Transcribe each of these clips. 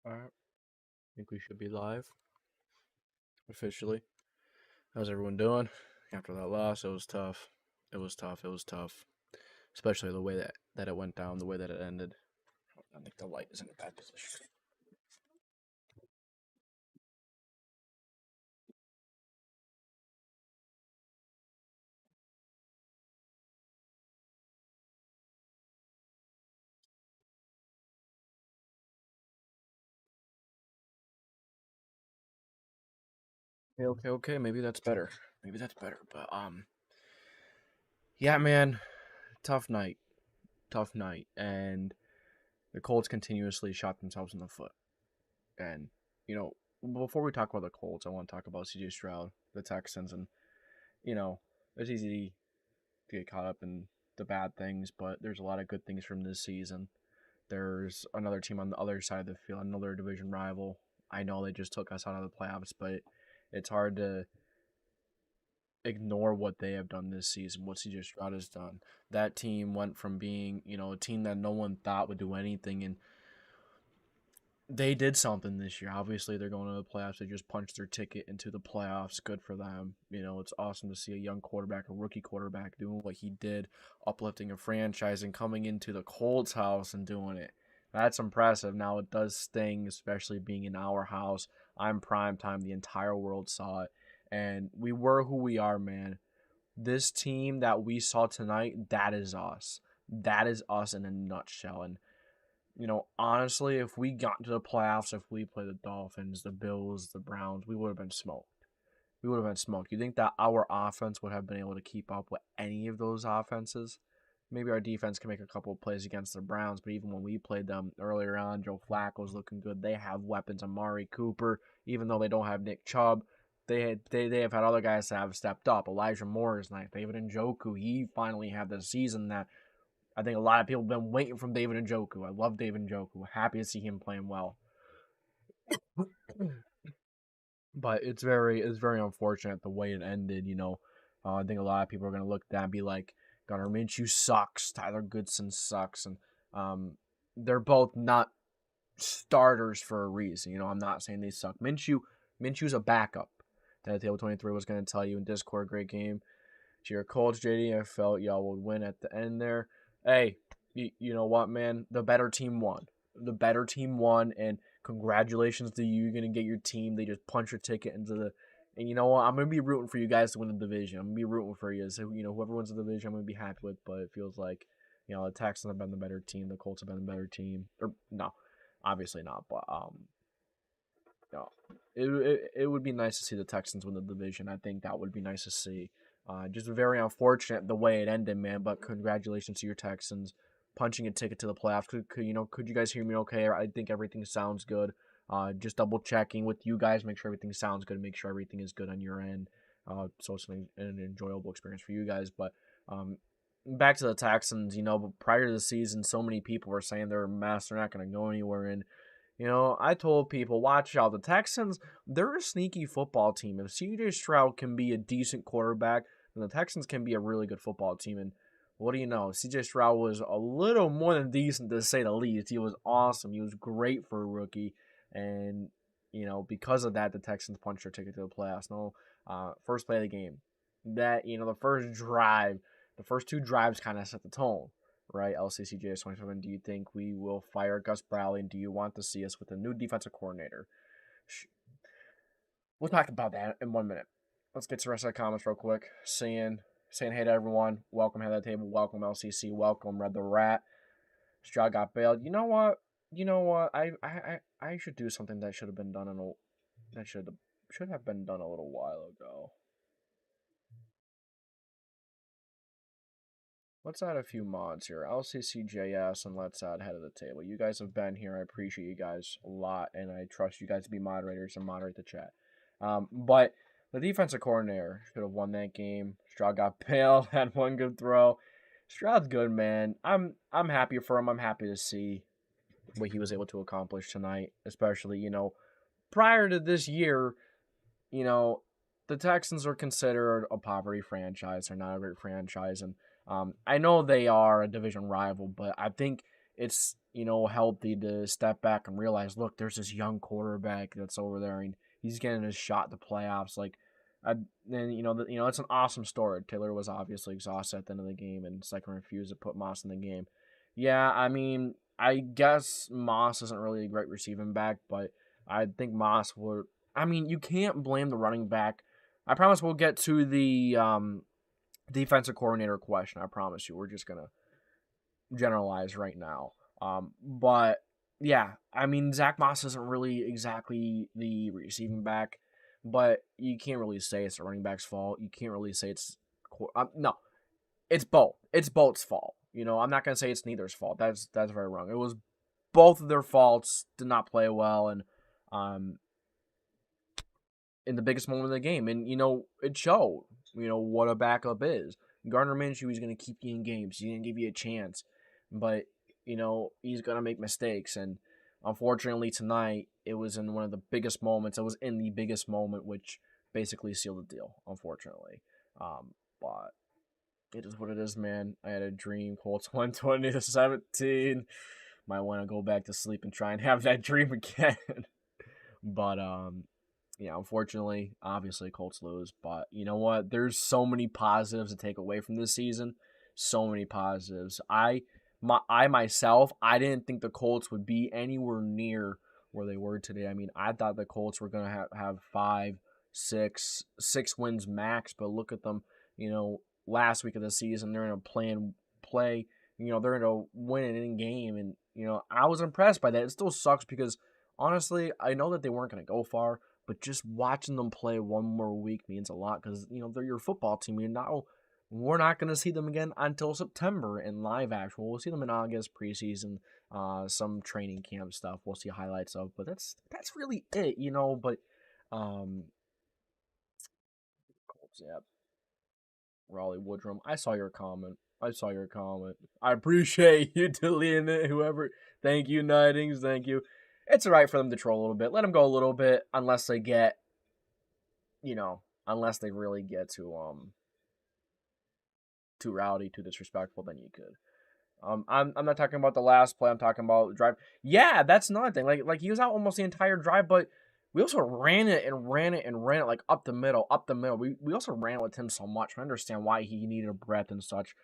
All right. I think we should be live officially. How's everyone doing? After that loss, it was tough. It was tough. It was tough. Especially the way that it went down, the way that it ended. I think the light is in a bad position. Okay. Maybe that's better. Maybe that's better. But yeah, man, tough night. Tough night. And the Colts continuously shot themselves in the foot. And you know, before we talk about the Colts, I want to talk about CJ Stroud, the Texans, and it's easy to get caught up in the bad things, but there's a lot of good things from this season. There's another team on the other side of the field, another division rival. I know they just took us out of the playoffs, but it's hard to ignore what they have done this season, what CJ Stroud has done. That team went from being, a team that no one thought would do anything, and they did something this year. Obviously, they're going to the playoffs. They just punched their ticket into the playoffs. Good for them. It's awesome to see a young quarterback, a rookie quarterback, doing what he did, uplifting a franchise and coming into the Colts house and doing it. That's impressive. Now, it does sting, especially being in our house. I'm prime time. The entire world saw it. And we were who we are, man. This team that we saw tonight, that is us. That is us in a nutshell. And honestly, if we got to the playoffs, if we played the Dolphins, the Bills, the Browns, we would have been smoked. We would have been smoked. You think that our offense would have been able to keep up with any of those offenses? Maybe our defense can make a couple of plays against the Browns, but even when we played them earlier on, Joe Flacco's looking good. They have weapons. Amari Cooper, even though they don't have Nick Chubb, they have had other guys that have stepped up. Elijah Moore is nice. David Njoku, he finally had the season that I think a lot of people have been waiting from David Njoku. I love David Njoku. Happy to see him playing well. But it's very unfortunate the way it ended. I think a lot of people are gonna look at that and be like, Gunnar Minshew sucks, Tyler Goodson sucks, and they're both not starters for a reason. I'm not saying they suck. Minshew's a backup. That Table 23 was gonna tell you in Discord. Great game. To your Colts, JD, I felt y'all would win at the end there. Hey, you know what, man? The better team won. The better team won, and congratulations to you. You're going to get your team. They just punch your ticket into the. And you know what? I'm going to be rooting for you guys to win the division. I'm going to be rooting for you. So, whoever wins the division, I'm going to be happy with. But it feels like, the Texans have been the better team. The Colts have been the better team. Or, no, obviously not. But, no. It would be nice to see the Texans win the division. I think that would be nice to see. Just very unfortunate the way it ended, man. But congratulations to your Texans punching a ticket to the playoffs. Could you guys hear me okay? I think everything sounds good. Just double checking with you guys, make sure everything sounds good, make sure everything is good on your end. So it's an enjoyable experience for you guys. But back to the Texans, but prior to the season, so many people were saying they're a mess, they're not going to go anywhere. And I told people, watch out. The Texans, they're a sneaky football team. If CJ Stroud can be a decent quarterback, then the Texans can be a really good football team. And what do you know? CJ Stroud was a little more than decent, to say the least. He was awesome. He was great for a rookie. And, because of that, the Texans punched their ticket to the playoffs. No, first play of the game. That, the first two drives kind of set the tone, right? LCCJS 27. Do you think we will fire Gus Bradley, and do you want to see us with a new defensive coordinator? We'll talk about that in 1 minute. Let's get to the rest of the comments real quick. Saying hey to everyone. Welcome, Head of the Table. Welcome, LCC. Welcome, Red the Rat. Stroud got bailed. You know what? I should do something that should have been done should have been done a little while ago. Let's add a few mods here. LCCJS, and let's add Head of the Table. You guys have been here. I appreciate you guys a lot, and I trust you guys to be moderators and moderate the chat. But the defensive coordinator should have won that game. Stroud got bailed, had one good throw. Stroud's good, man. I'm happy for him. I'm happy to see what he was able to accomplish tonight, especially, prior to this year, the Texans are considered a poverty franchise. They're not a great franchise, and I know they are a division rival, but I think it's, healthy to step back and realize, look, there's this young quarterback that's over there, and he's getting his shot at the playoffs. Like, then it's an awesome story. Taylor was obviously exhausted at the end of the game, and Steichen refused to put Moss in the game. Yeah, I mean, I guess Moss isn't really a great receiving back, but I think Moss would. I mean, you can't blame the running back. I promise we'll get to the defensive coordinator question. I promise you. We're just gonna generalize right now. But yeah, I mean, Zach Moss isn't really exactly the receiving back, but you can't really say it's the running back's fault. You can't really say it's no, it's both. It's both's fault. I'm not gonna say it's neither's fault. That's very wrong. It was both of their faults. Did not play well, and in the biggest moment of the game, and it showed. What a backup is. Gardner Minshew, he's gonna keep you in games. He's gonna give you a chance, but he's gonna make mistakes, and unfortunately tonight it was in one of the biggest moments. It was in the biggest moment, which basically sealed the deal. Unfortunately, but it is what it is, man. I had a dream. Colts 120-17. Might want to go back to sleep and try and have that dream again. But yeah, unfortunately, obviously Colts lose. But you know what? There's so many positives to take away from this season. So many positives. I myself, I didn't think the Colts would be anywhere near where they were today. I mean, I thought the Colts were gonna have 5, 6 wins max. But look at them. Last week of the season, they're in a play. They're in a winning game, and I was impressed by that. It still sucks because honestly, I know that they weren't going to go far, but just watching them play one more week means a lot because they're your football team. We're not going to see them again until September in live action. We'll see them in August preseason, some training camp stuff. We'll see highlights of, but that's really it, But Colts, yeah. Raleigh Woodrum, I saw your comment. I appreciate you deleting it, whoever. Thank you, Nightings. Thank you. It's all right for them to troll a little bit. Let them go a little bit, unless they get, unless they really get too rowdy, too disrespectful, then you could. I'm not talking about the last play. I'm talking about drive. Yeah, that's another thing. Like he was out almost the entire drive, but we also ran it like up the middle. We also ran it with him so much. I understand why he needed a breath and such.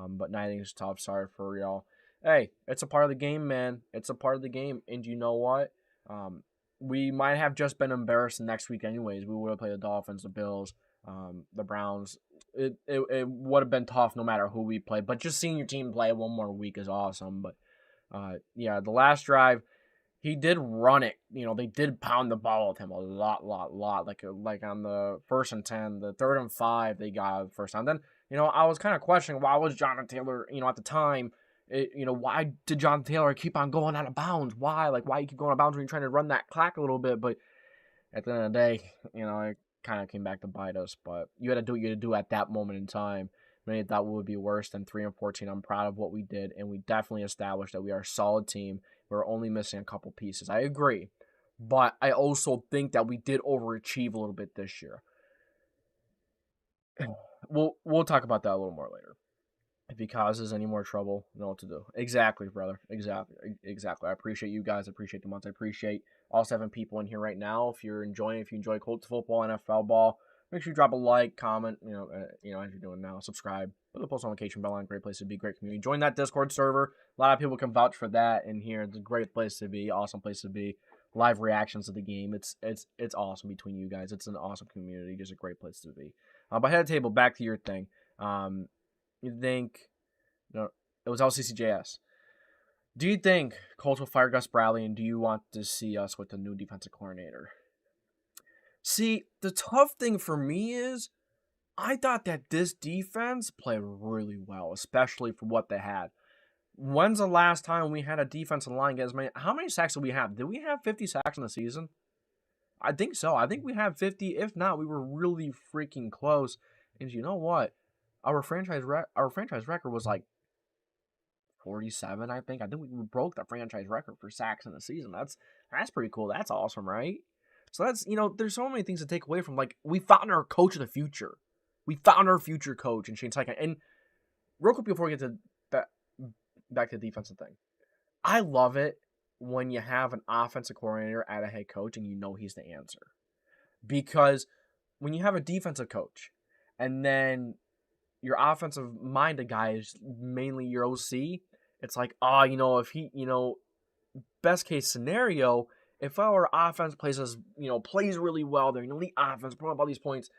But Nighting's tough. Sorry for y'all. Hey, it's a part of the game, man. It's a part of the game. And you know what? We might have just been embarrassed next week anyways. We would have played the Dolphins, the Bills, the Browns. It would have been tough no matter who we played. But just seeing your team play one more week is awesome. But yeah, the last drive, he did run it. They did pound the ball with him a lot. Like on the 1st and 10, the 3rd and 5, they got the first time. Then, I was kind of questioning why was Jonathan Taylor, at the time, why did Jonathan Taylor keep on going out of bounds? Why? Like, why you keep going out of bounds when you're trying to run that clock a little bit? But at the end of the day, it kind of came back to bite us. But you had to do what you had to do at that moment in time. Many thought we would be worse than 3-14. I'm proud of what we did, and we definitely established that we are a solid team. We're only missing a couple pieces. I agree. But I also think that we did overachieve a little bit this year. We'll talk about that a little more later. If he causes any more trouble, you know what to do. Exactly, brother. Exactly. I appreciate you guys. I appreciate the months. I appreciate all 7 people in here right now. If you enjoy Colts football, NFL ball, make sure you drop a like, comment, as you're doing now. Subscribe. Put the post notification bell on. Great place to be. Great community. Join that Discord server. A lot of people can vouch for that in here. It's a great place to be. Awesome place to be. Live reactions to the game. It's awesome between you guys. It's an awesome community. Just a great place to be. But head table, back to your thing. You think, it was LCCJS. Do you think Colts will fire Gus Bradley, and do you want to see us with a new defensive coordinator? See, the tough thing for me is I thought that this defense played really well, especially for what they had. When's the last time we had a defensive line get as many? How many sacks did we have? Did we have 50 sacks in the season? I think so. I think we had 50. If not, we were really freaking close. And you know what? Our franchise record was like 47, I think. I think we broke the franchise record for sacks in the season. That's pretty cool. That's awesome, right? So that's, there's so many things to take away from. Like, we found our coach of the future. We found our future coach in Shane Steichen. And real quick before we get to back to the defensive thing, I love it when you have an offensive coordinator at a head coach and you know he's the answer. Because when you have a defensive coach and then your offensive minded guy is mainly your OC, it's like, if he, best case scenario, if our offense plays really well, they're an elite offense, putting up all these points,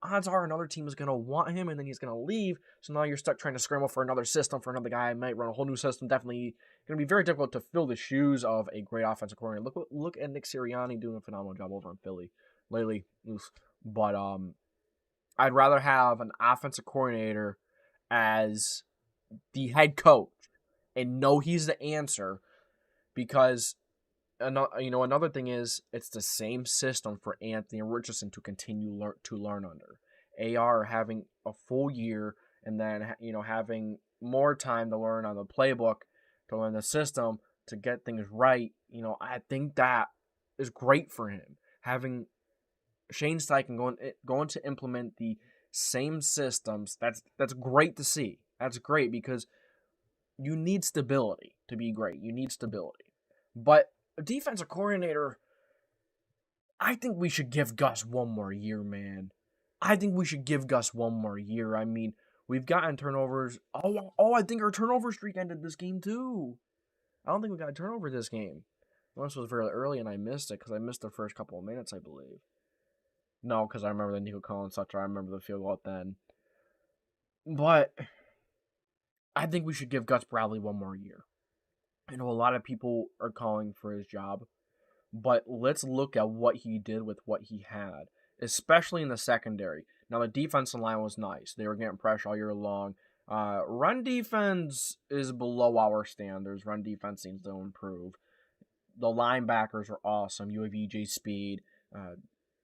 odds are another team is going to want him and then he's going to leave. So now you're stuck trying to scramble for another system for another guy. Might run a whole new system. Definitely going to be very difficult to fill the shoes of a great offensive coordinator. Look at Nick Sirianni doing a phenomenal job over in Philly lately. But I'd rather have an offensive coordinator as the head coach and know he's the answer, because another thing is it's the same system for Anthony Richardson to continue to learn under. AR having a full year and then having more time to learn on the playbook, to learn the system, to get things right. I think that is great for him. Having Shane Steichen going to implement the same systems, that's great to see. That's great because you need stability to be great. You need stability. But a defensive coordinator, I think we should give Gus one more year, man. I think we should give Gus one more year. I mean, we've gotten turnovers. I think our turnover streak ended this game too. I don't think we got a turnover this game. This was very early and I missed it because I missed the first couple of minutes, I believe. No, because I remember the Nico Collins touchdown. I remember the field goal then. But I think we should give Gus Bradley one more year. I know a lot of people are calling for his job, but let's look at what he did with what he had, especially in the secondary. Now, the defensive line was nice. They were getting pressure all year long. Run defense is below our standards. Run defense needs to improve. The linebackers are awesome. You have EJ Speed.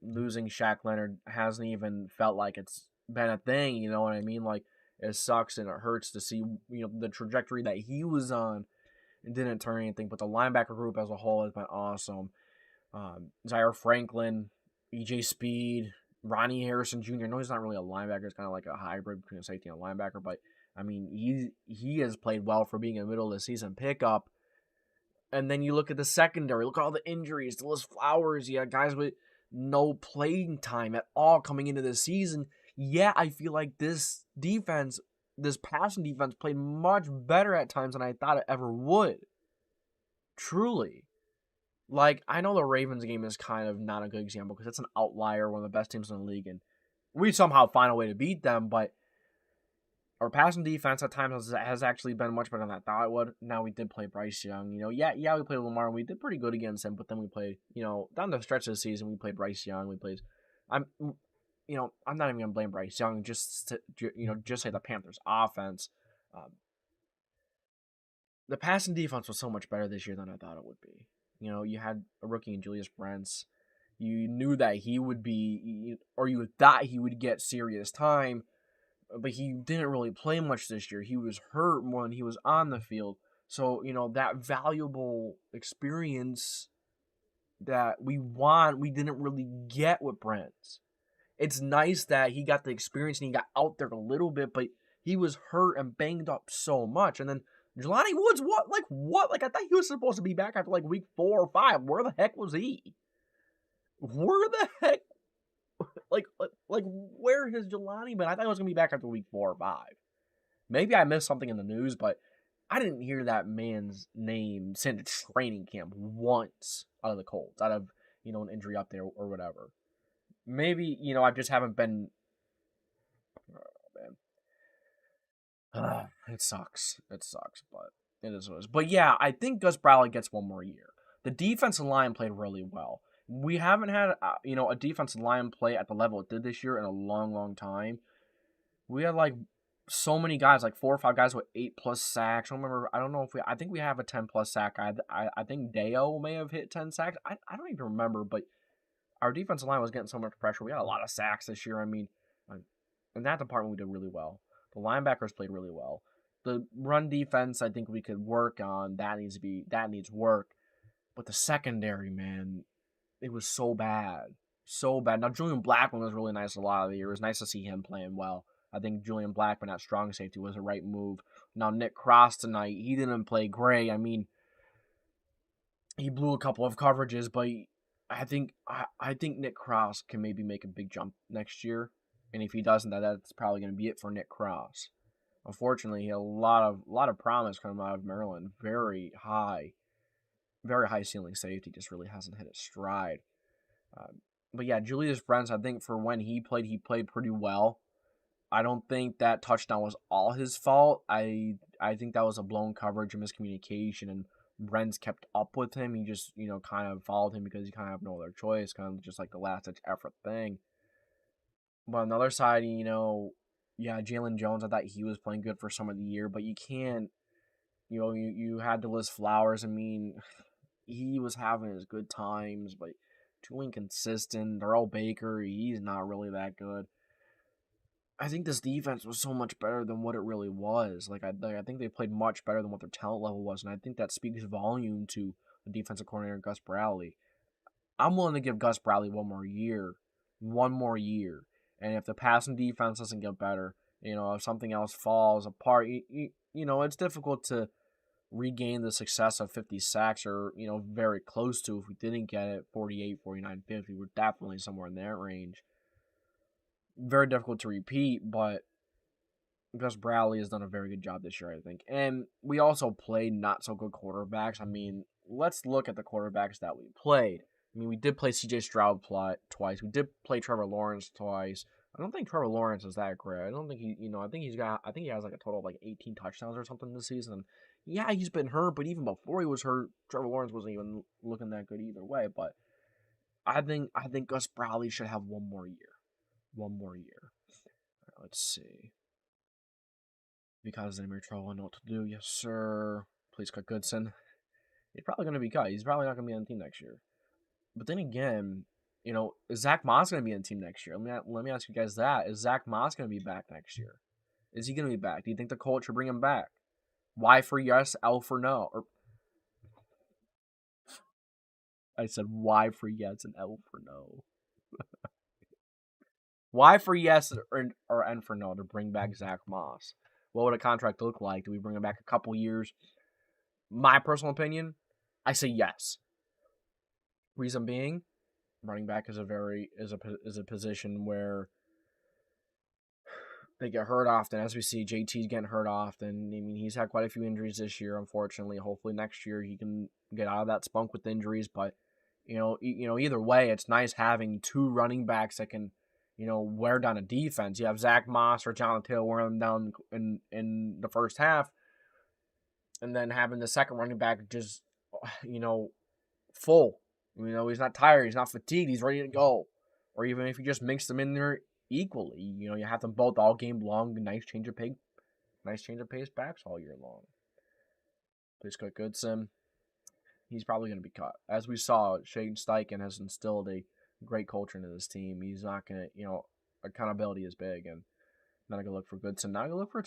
Losing Shaq Leonard hasn't even felt like it's been a thing, you know what I mean? Like, it sucks and it hurts to see, the trajectory that he was on. It didn't turn anything, but the linebacker group as a whole has been awesome. Zaire Franklin, EJ Speed, Ronnie Harrison Jr. I know he's not really a linebacker. It's kind of like a hybrid between a safety and a linebacker, but, I mean, he has played well for being a middle of the season pickup. And then you look at the secondary. Look at all the injuries. Willis Flowers. You had guys with no playing time at all coming into this season. Yeah, I feel like this passing defense played much better at times than I thought it ever would. Truly. Like, I know the Ravens game is kind of not a good example because it's an outlier, one of the best teams in the league, and we somehow find a way to beat them, but our passing defense at times has actually been much better than I thought it would. Now, we did play Bryce Young. We played Lamar, and we did pretty good against him, but then we played, down the stretch of the season, we played Bryce Young. I'm not even going to blame Bryce Young, just say the Panthers' offense. The passing defense was so much better this year than I thought it would be. You had a rookie in Julius Brents. You knew that he would be, or you thought he would get serious time, but he didn't really play much this year. He was hurt more than he was on the field. So, that valuable experience that we didn't really get with Brent. It's nice that he got the experience and he got out there a little bit, but he was hurt and banged up so much. And then Jelani Woods, what? Like, I thought he was supposed to be back after, week 4 or 5. Where the heck was he? Where the heck? Like, where has Jelani been? I thought he was going to be back after week 4 or 5. Maybe I missed something in the news, but I didn't hear that man's name since training camp once out of the Colts, out of, an injury up there or whatever. Maybe, I just haven't been... Oh, man. It sucks, but it is what it is. But yeah, I think Gus Bradley gets one more year. The defensive line played really well. We haven't had, a defensive line play at the level it did this year in a long, long time. We had, so many guys, 4 or 5 guys with 8+ sacks. I think we have a 10+ sack guy. I think Deo may have hit 10 sacks. I don't even remember, but our defensive line was getting so much pressure. We had a lot of sacks this year. I mean, in that department, we did really well. The linebackers played really well. The run defense, I think we could work on. That needs work. But the secondary, man, it was so bad. So bad. Now, Julian Blackman was really nice a lot of the year. It was nice to see him playing well. I think Julian Blackman at strong safety was the right move. Now, Nick Cross tonight, he didn't play great. I mean, he blew a couple of coverages, but I think Nick Cross can maybe make a big jump next year, and if he doesn't, that's probably going to be it for Nick Cross. Unfortunately, he had a lot of promise coming out of Maryland, very high ceiling safety, just really hasn't hit his stride. But yeah, Julius Brents, I think for when he played pretty well. I don't think that touchdown was all his fault. I think that was a blown coverage and miscommunication, and Brents kept up with him. He just, kind of followed him because he kind of have no other choice, kind of just like the last ditch effort thing. But on the other side, yeah, Jalen Jones, I thought he was playing good for some of the year, but you can't, you had to list Flowers. I mean, he was having his good times, but too inconsistent. Darrell Baker, he's not really that good. I think this defense was so much better than what it really was. I think they played much better than what their talent level was, and I think that speaks volume to the defensive coordinator Gus Bradley. I'm willing to give Gus Bradley one more year, and if the passing defense doesn't get better, if something else falls apart, it's difficult to regain the success of 50 sacks or very close to. If we didn't get it 48, 49, 50, we're definitely somewhere in that range. Very difficult to repeat, but Gus Bradley has done a very good job this year, I think. And we also played not so good quarterbacks. I mean, let's look at the quarterbacks that we played. I mean, we did play C.J. Stroud twice. We did play Trevor Lawrence twice. I don't think Trevor Lawrence is that great. I don't think I think he has like a total of like 18 touchdowns or something this season. Yeah, he's been hurt, but even before he was hurt, Trevor Lawrence wasn't even looking that good either way. But I think Gus Bradley should have one more year. One more year. All right, let's see. Because Zimmer Troll know what to do. Yes, sir. Please cut Goodson. He's probably going to be cut. He's probably not going to be on the team next year. But then again, is Zach Moss going to be on the team next year? Let me ask you guys that. Is Zach Moss going to be back next year? Is he going to be back? Do you think the Colts should bring him back? Y for yes, L for no. I said Y for yes and L for no. Y for yes or N for no to bring back Zach Moss. What would a contract look like? Do we bring him back a couple years? My personal opinion, I say yes. Reason being, running back is a position where they get hurt often. As we see, JT's getting hurt often. I mean, he's had quite a few injuries this year, unfortunately. Hopefully next year he can get out of that spunk with injuries. But either way, it's nice having two running backs that can wear down a defense. You have Zach Moss or Jonathan Taylor wearing them down in the first half, and then having the second running back just full. He's not tired, he's not fatigued, he's ready to go. Or even if you just mix them in there equally, you have them both all game long. Nice change of pace backs all year long. Please cut Goodson. He's probably going to be cut. As we saw, Shane Steichen has instilled a great culture into this team. He's not going to, accountability is big, and not going to look for Goodson. Not going to look for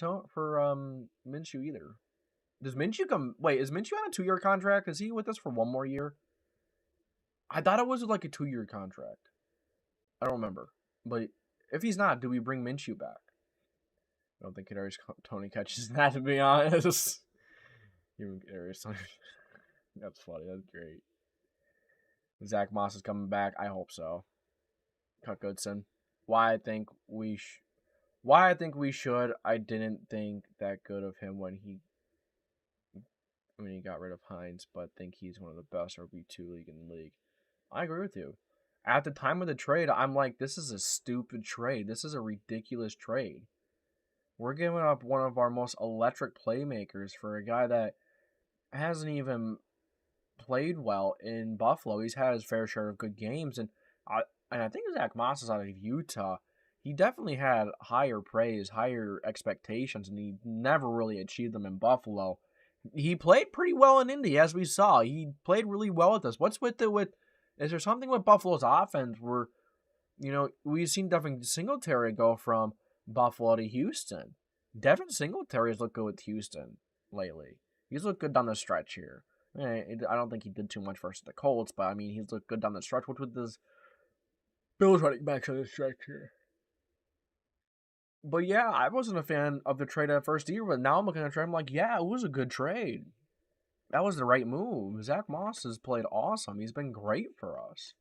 Minshew either. Does Minshew come? Wait, is Minshew on a 2-year contract? Is he with us for one more year? I thought it was like a 2-year contract. I don't remember. But if he's not, do we bring Minshew back? I don't think Kadarius Toney catches that, to be honest. Even Kadarius Toney. That's funny. That's great. Zach Moss is coming back. I hope so. Cut Goodson. Why I think we should. I didn't think that good of him when he got rid of Hines, but think he's one of the best RB2 league in the league. I agree with you. At the time of the trade, I'm like, this is a stupid trade. This is a ridiculous trade. We're giving up one of our most electric playmakers for a guy that hasn't even played well in Buffalo. He's had his fair share of good games, and I think Zach Moss is out of Utah. He definitely had higher praise, higher expectations, and he never really achieved them in Buffalo. He played pretty well in Indy, as we saw. He played really well with us. What's with is there something with Buffalo's offense where, we've seen Devin Singletary go from Buffalo to Houston. Devin Singletary has looked good with Houston lately. He's looked good down the stretch here. I don't think he did too much versus the Colts, but I mean, he's looked good down the stretch. What's with this Bills running backs on the stretch here? But yeah, I wasn't a fan of the trade at first year, but now I'm looking at the trade, I'm like, yeah, it was a good trade. that was the right move. Zach Moss has played awesome. He's been great for us.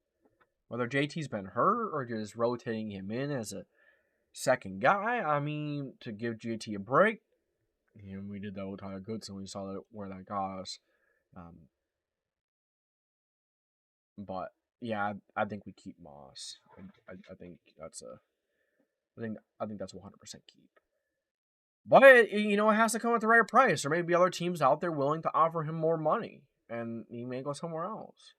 Whether JT's been hurt or just rotating him in as a second guy, I mean, to give JT a break. And we did that with Tyler Goodson. We saw that where that got us. But yeah, I think we keep Moss. I think that's a. I think that's 100% keep. But it has to come at the right price. There may be other teams out there willing to offer him more money, and he may go somewhere else.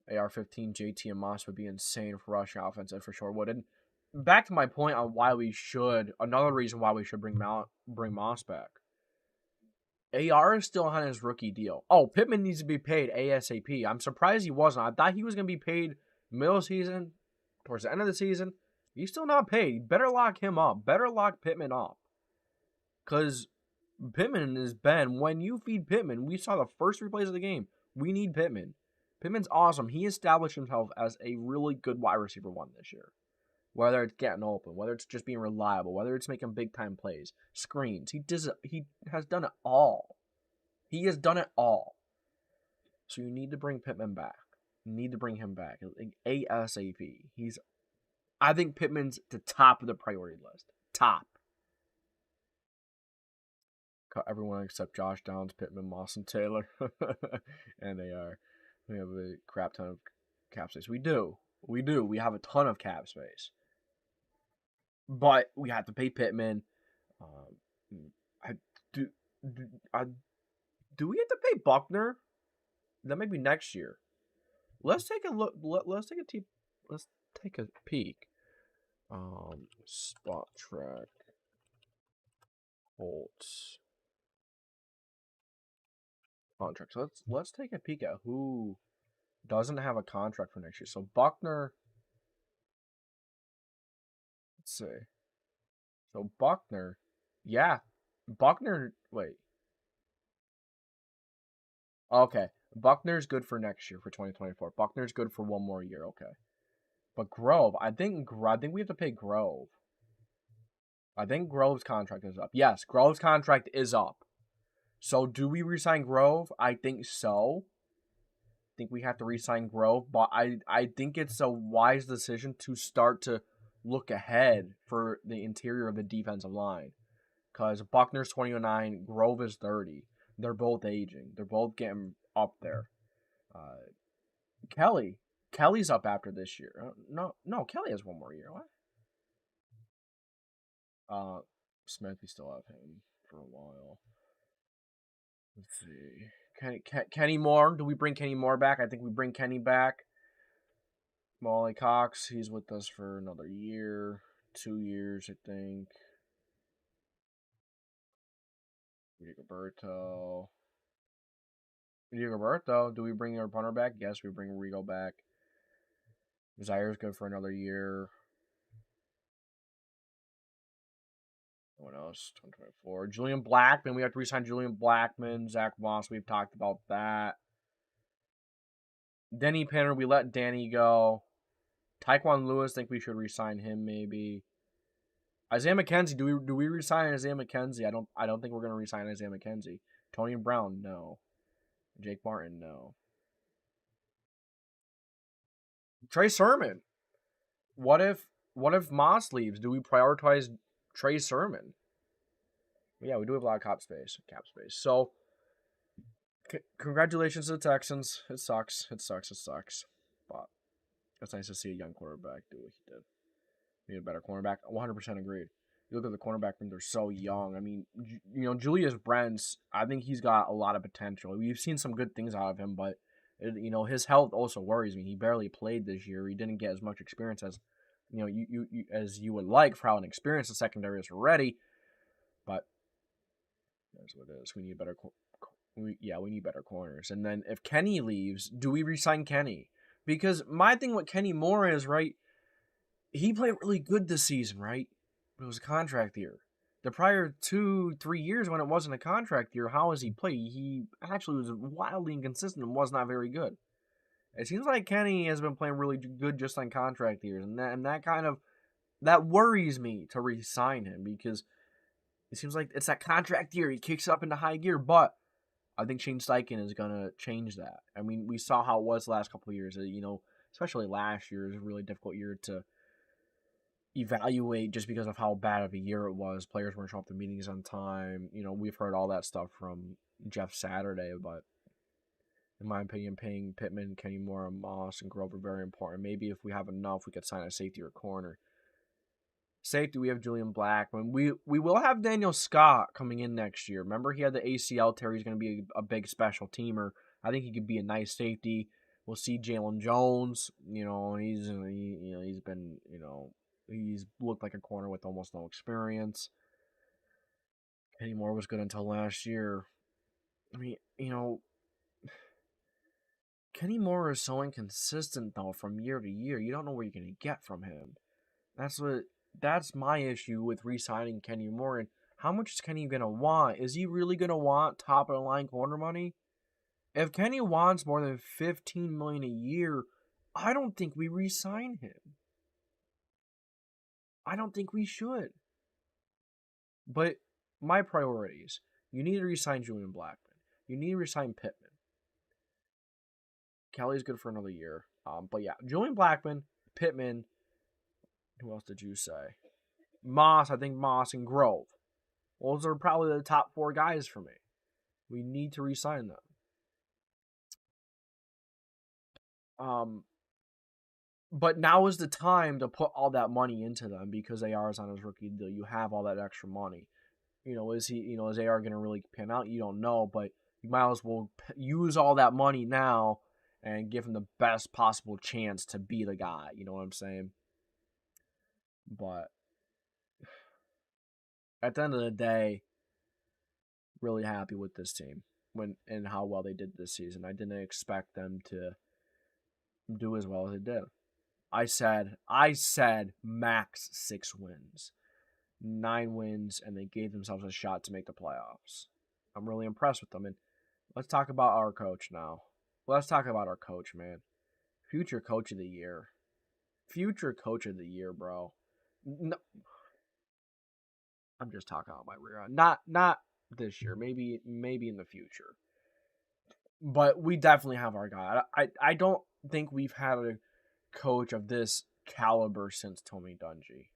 AR-15, JT, and Moss would be insane for rushing offense, and for sure would. And back to my point on why we should. Another reason why we should bring Moss back. AR is still on his rookie deal. Oh, Pittman needs to be paid ASAP. I'm surprised he wasn't. I thought he was going to be paid middle of the season, towards the end of the season. He's still not paid. Better lock him up. Better lock Pittman up. Because Pittman has been, when you feed Pittman, we saw the first 3 plays of the game. We need Pittman. Pittman's awesome. He established himself as a really good wide receiver 1 this year. Whether it's getting open, whether it's just being reliable, whether it's making big-time plays, screens. He has done it all. He has done it all. So you need to bring Pittman back. You need to bring him back. ASAP. I think Pittman's the top of the priority list. Top. Cut everyone except Josh Downs, Pittman, Moss, and Taylor. And we have a crap ton of cap space. We do. We have a ton of cap space. But we have to pay Pittman. Do we have to pay Buckner? That may be next year. Let's take a look. Let's take a peek. Spot track. Colts contract. So let's take a peek at who doesn't have a contract for next year. So Buckner. Let's see. So Buckner. Yeah. Buckner. Wait. Okay. Buckner's good for next year, for 2024. Buckner's good for 1 more year. Okay. But Grove, I think we have to pay Grove. I think Grove's contract is up. Yes, Grove's contract is up. So do we re-sign Grove? I think so. I think we have to re-sign Grove, but I think it's a wise decision to start to look ahead for the interior of the defensive line. Because Buckner's 29, Grove is 30. They're both aging. They're both getting up there. Kelly's up after this year. No, Kelly has 1 more year. What? Smith, we still have him for a while. Let's see. Kenny Moore. Do we bring Kenny Moore back? I think we bring Kenny back. Molly Cox, he's with us for another year. 2 years, I think. Rigoberto. Do we bring our punter back? Yes, we bring Rigo back. Zaire's good for another year. What else? 2024. Julian Blackman. We have to re-sign Julian Blackman. Zach Moss. We've talked about that. Denny Penner. We let Danny go. Tyquan Lewis. Think we should re-sign him maybe. Isaiah McKenzie. Do we re-sign Isaiah McKenzie? I don't think we're gonna re-sign Isaiah McKenzie. Tony Brown. No. Jake Martin. No. Trey Sermon. What if Moss leaves? Do we prioritize Trey Sermon? Yeah, we do have a lot of cap space. So, congratulations to the Texans. It sucks. But it's nice to see a young quarterback do what he did. We need a better cornerback. 100% agreed. You look at the cornerback when they're so young. I mean, Julius Brents, I think he's got a lot of potential. We've seen some good things out of him, but his health also worries me. He barely played this year. He didn't get as much experience as as you would like for how an experienced secondary is already. But that's what it is. We need better. We need better corners. And then if Kenny leaves, do we re-sign Kenny? Because my thing with Kenny Moore is, right, he played really good this season, right? But it was a contract year. The prior 2-3 years when it wasn't a contract year, how has he played? He actually was wildly inconsistent and was not very good. It seems like Kenny has been playing really good just on contract years, and that worries me to re-sign him, because it seems like it's that contract year. He kicks up into high gear, but I think Shane Steichen is going to change that. I mean, we saw how it was the last couple of years. Especially last year is a really difficult year to evaluate just because of how bad of a year it was. Players weren't showing up to meetings on time. We've heard all that stuff from Jeff Saturday, but in my opinion, paying Pittman, Kenny Moore, Moss, and Grover very important. Maybe if we have enough, we could sign a safety or corner. Safety, we have Julian Blackman. We will have Daniel Scott coming in next year. Remember, he had the ACL tear. He's going to be a big special teamer. I think he could be a nice safety. We'll see Jalen Jones. He's looked like a corner with almost no experience. Kenny Moore was good until last year. I mean, Kenny Moore is so inconsistent though from year to year. You don't know what you're going to get from him. That's my issue with re-signing Kenny Moore. And how much is Kenny going to want? Is he really going to want top-of-the-line corner money? If Kenny wants more than $15 million a year, I don't think we re-sign him. I don't think we should. But my priorities, you need to re-sign Julian Blackman. You need to re-sign Pittman. Kelly's good for another year. But yeah, Julian Blackman, Pittman. Who else did you say? Moss, I think Moss and Grove. Those are probably the top 4 guys for me. We need to re-sign them. But now is the time to put all that money into them because AR is on his rookie deal. You have all that extra money. Is AR going to really pan out? You don't know, but you might as well use all that money now and give him the best possible chance to be the guy. You know what I'm saying? But at the end of the day, really happy with this team and how well they did this season. I didn't expect them to do as well as they did. I said max 6 wins. 9 wins, and they gave themselves a shot to make the playoffs. I'm really impressed with them. And let's talk about our coach now. Let's talk about our coach, man. Future coach of the year. Future coach of the year, bro. No, I'm just talking out my rear end. Not this year. Maybe in the future. But we definitely have our guy. I don't think we've had a coach of this caliber since Tony Dungy.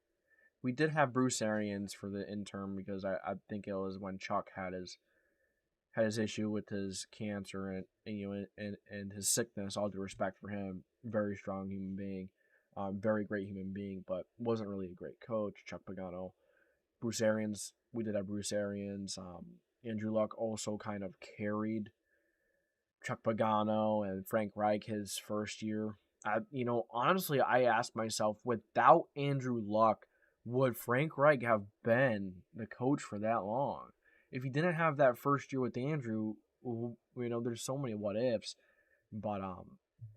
We did have Bruce Arians for the interim because I think it was when Chuck had his issue with his cancer and his sickness. All due respect for him, very strong human being, very great human being, but wasn't really a great coach. Chuck Pagano, Bruce Arians. We did have Bruce Arians. Andrew Luck also kind of carried Chuck Pagano and Frank Reich his first year. Honestly, I asked myself, without Andrew Luck, would Frank Reich have been the coach for that long? If he didn't have that first year with Andrew, there's so many what ifs. But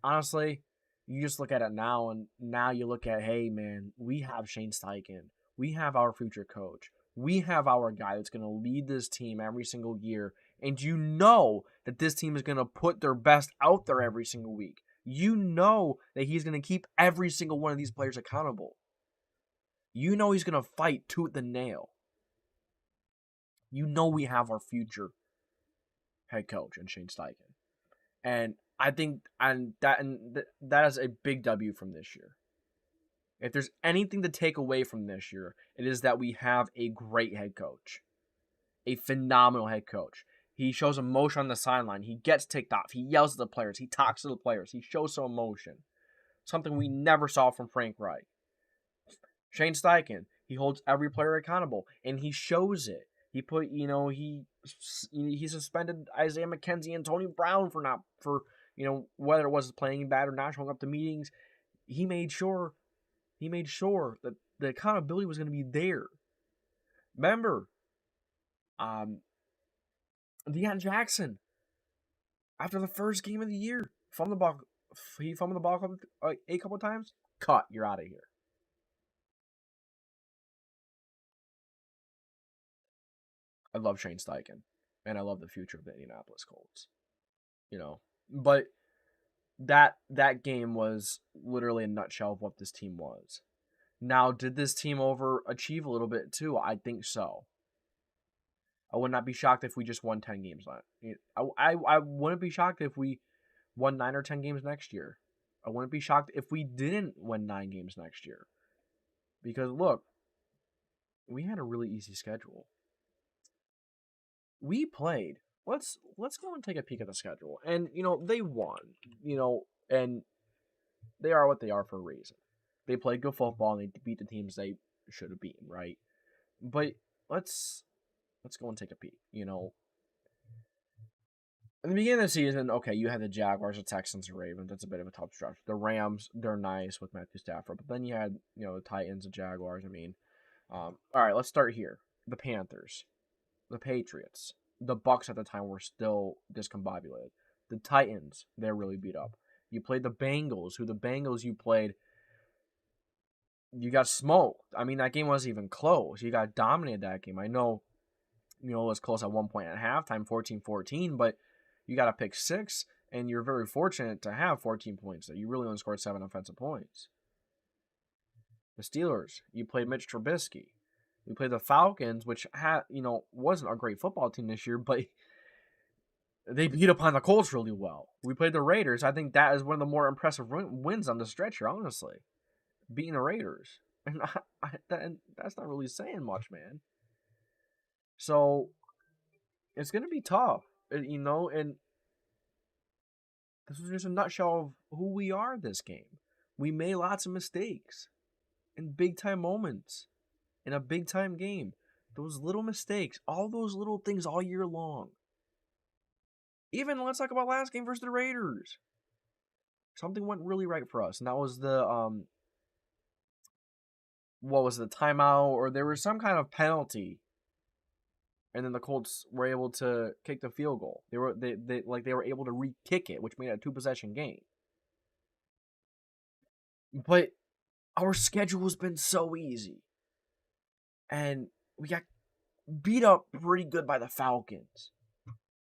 honestly, you just look at it now, and now you look at, hey man, we have Shane Steichen, we have our future coach, we have our guy that's going to lead this team every single year, and you know that this team is going to put their best out there every single week. You know that he's going to keep every single one of these players accountable. You know he's going to fight tooth and nail. You know we have our future head coach in Shane Steichen. And I think that is a big W from this year. If there's anything to take away from this year, it is that we have a great head coach. A phenomenal head coach. He shows emotion on the sideline. He gets ticked off. He yells at the players. He talks to the players. He shows some emotion. Something we never saw from Frank Reich. Shane Steichen, he holds every player accountable, and he shows it. He suspended Isaiah McKenzie and Tony Brown for whether it was playing bad or not showing up to meetings. He made sure that the accountability was going to be there. Remember, Deion Jackson, after the first game of the year, fumbled the ball a couple times. Cut, you're out of here. I love Shane Steichen, and I love the future of the Indianapolis Colts. But that game was literally a nutshell of what this team was. Now, did this team overachieve a little bit too? I think so. I would not be shocked if we just won 10 games. I wouldn't be shocked if we won 9 or 10 games next year. I wouldn't be shocked if we didn't win 9 games next year. Because look, we had a really easy schedule. We played. Let's go and take a peek at the schedule. And they won. And they are what they are for a reason. They played good football and they beat the teams they should have beaten, right? But let's go and take a peek. In the beginning of the season, okay, you had the Jaguars, the Texans, the Ravens. That's a bit of a tough stretch. The Rams, they're nice with Matthew Stafford. But then you had, the Titans, the Jaguars. All right, let's start here. The Panthers, the Patriots, the Bucks at the time were still discombobulated. The Titans, they're really beat up. You played the Bengals, who the Bengals you played, you got smoked. That game wasn't even close. You got dominated that game. I know, it was close at one point at halftime, 14-14, but you got a pick six, and you're very fortunate to have 14 points. You really only scored 7 offensive points. The Steelers, you played Mitch Trubisky. We played the Falcons, which wasn't a great football team this year, but they beat upon the Colts really well. We played the Raiders. I think that is one of the more impressive wins on the stretch here, honestly. Beating the Raiders. And that's not really saying much, man. So, it's going to be tough, and this is just a nutshell of who we are this game. We made lots of mistakes in big-time moments, in a big-time game. Those little mistakes, all those little things all year long. Even, let's talk about last game versus the Raiders. Something went really right for us, and that was the, timeout, or there was some kind of penalty. And then the Colts were able to kick the field goal. They were able to re-kick it, which made it a 2-possession game. But our schedule has been so easy. And we got beat up pretty good by the Falcons.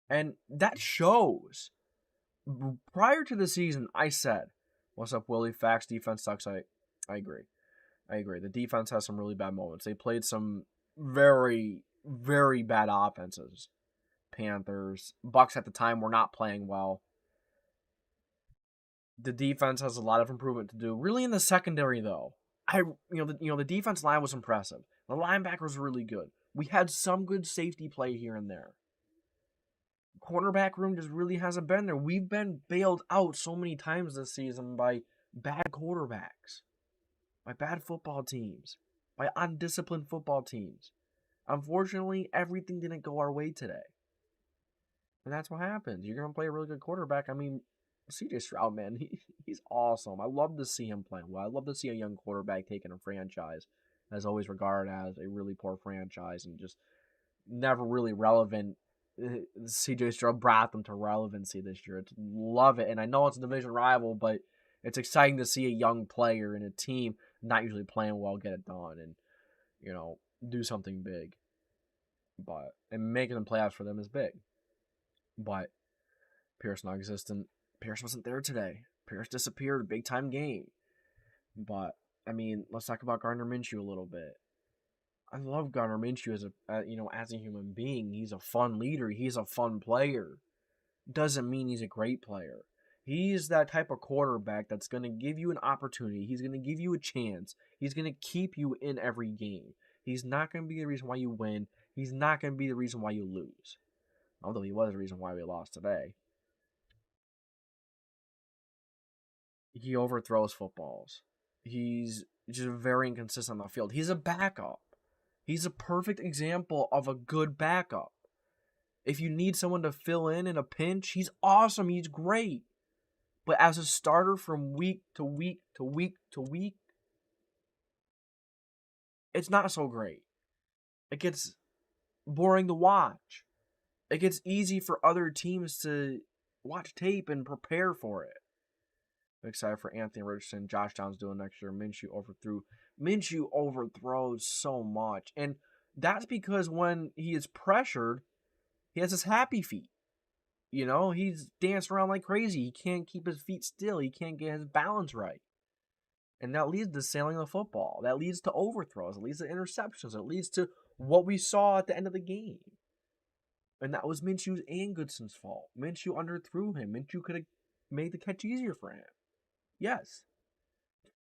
And that shows. Prior to the season, I said, "What's up, Willie? Facts, defense sucks." I agree. The defense has some really bad moments. They played some very, very bad offenses. Panthers, Bucks at the time were not playing well. The defense has a lot of improvement to do. Really in the secondary though. The defense line was impressive. The linebacker was really good. We had some good safety play here and there. Cornerback room just really hasn't been there. We've been bailed out so many times this season by bad quarterbacks, by bad football teams, by undisciplined football teams. Unfortunately, everything didn't go our way today. And that's what happens. You're going to play a really good quarterback. CJ Stroud, man, he's awesome. I love to see him playing well. I love to see a young quarterback taking a franchise that's always regarded as a really poor franchise and just never really relevant. CJ Stroud brought them to relevancy this year. Love it. And I know it's a division rival, but it's exciting to see a young player in a team not usually playing well get it done and, do something big. And making the playoffs for them is big. But Pierce non-existent. Pierce wasn't there today. Pierce disappeared. Big time game. But let's talk about Gardner Minshew a little bit. I love Gardner Minshew as a human being. He's a fun leader. He's a fun player. Doesn't mean he's a great player. He's that type of quarterback that's going to give you an opportunity. He's going to give you a chance. He's going to keep you in every game. He's not going to be the reason why you win. He's not going to be the reason why you lose. Although he was the reason why we lost today. He overthrows footballs. He's just very inconsistent on the field. He's a backup. He's a perfect example of a good backup. If you need someone to fill in a pinch, he's awesome. He's great. But as a starter from week to week to week to week, it's not so great. It gets boring to watch. It gets easy for other teams to watch tape and prepare for it. I'm excited for Anthony Richardson. Josh Downs doing next year. Minshew overthrows so much. And that's because when he is pressured, he has his happy feet. He's dancing around like crazy. He can't keep his feet still. He can't get his balance right. And that leads to sailing the football. That leads to overthrows. It leads to interceptions. It leads to what we saw at the end of the game. And that was Minshew's and Goodson's fault. Minshew underthrew him. Minshew could have made the catch easier for him. Yes.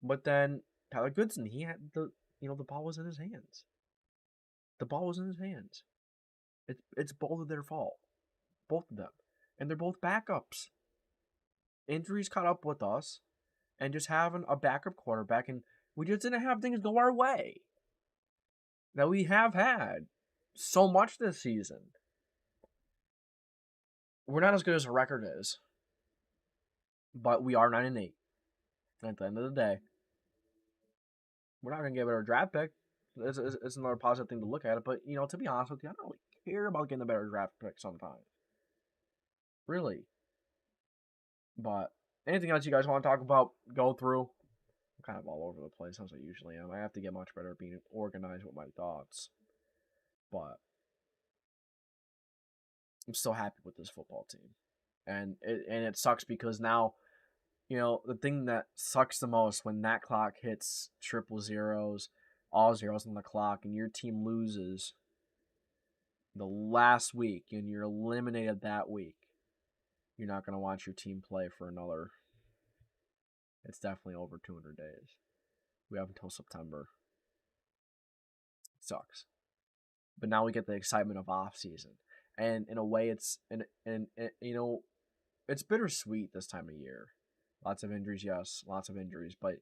But then Tyler Goodson, he had the ball was in his hands. The ball was in his hands. It's both of their fault. Both of them. And they're both backups. Injuries caught up with us. And just having a backup quarterback, and we just didn't have things go our way. That we have had so much this season. We're not as good as the record is. But we are 9-8. At the end of the day, we're not going to get a better draft pick. It's another positive thing to look at it. But, to be honest with you, I don't really care about getting a better draft pick sometimes. Really. But anything else you guys want to talk about, go through? I'm kind of all over the place as I usually am. I have to get much better at being organized with my thoughts. But I'm still happy with this football team. And it sucks because now, the thing that sucks the most when that clock hits triple zeros, all zeros on the clock, and your team loses the last week and you're eliminated that week, you're not going to watch your team play for another. It's definitely over 200 days. We have until September. It sucks. But now we get the excitement of off season. And in a way, it's bittersweet this time of year. Lots of injuries, yes, lots of injuries. But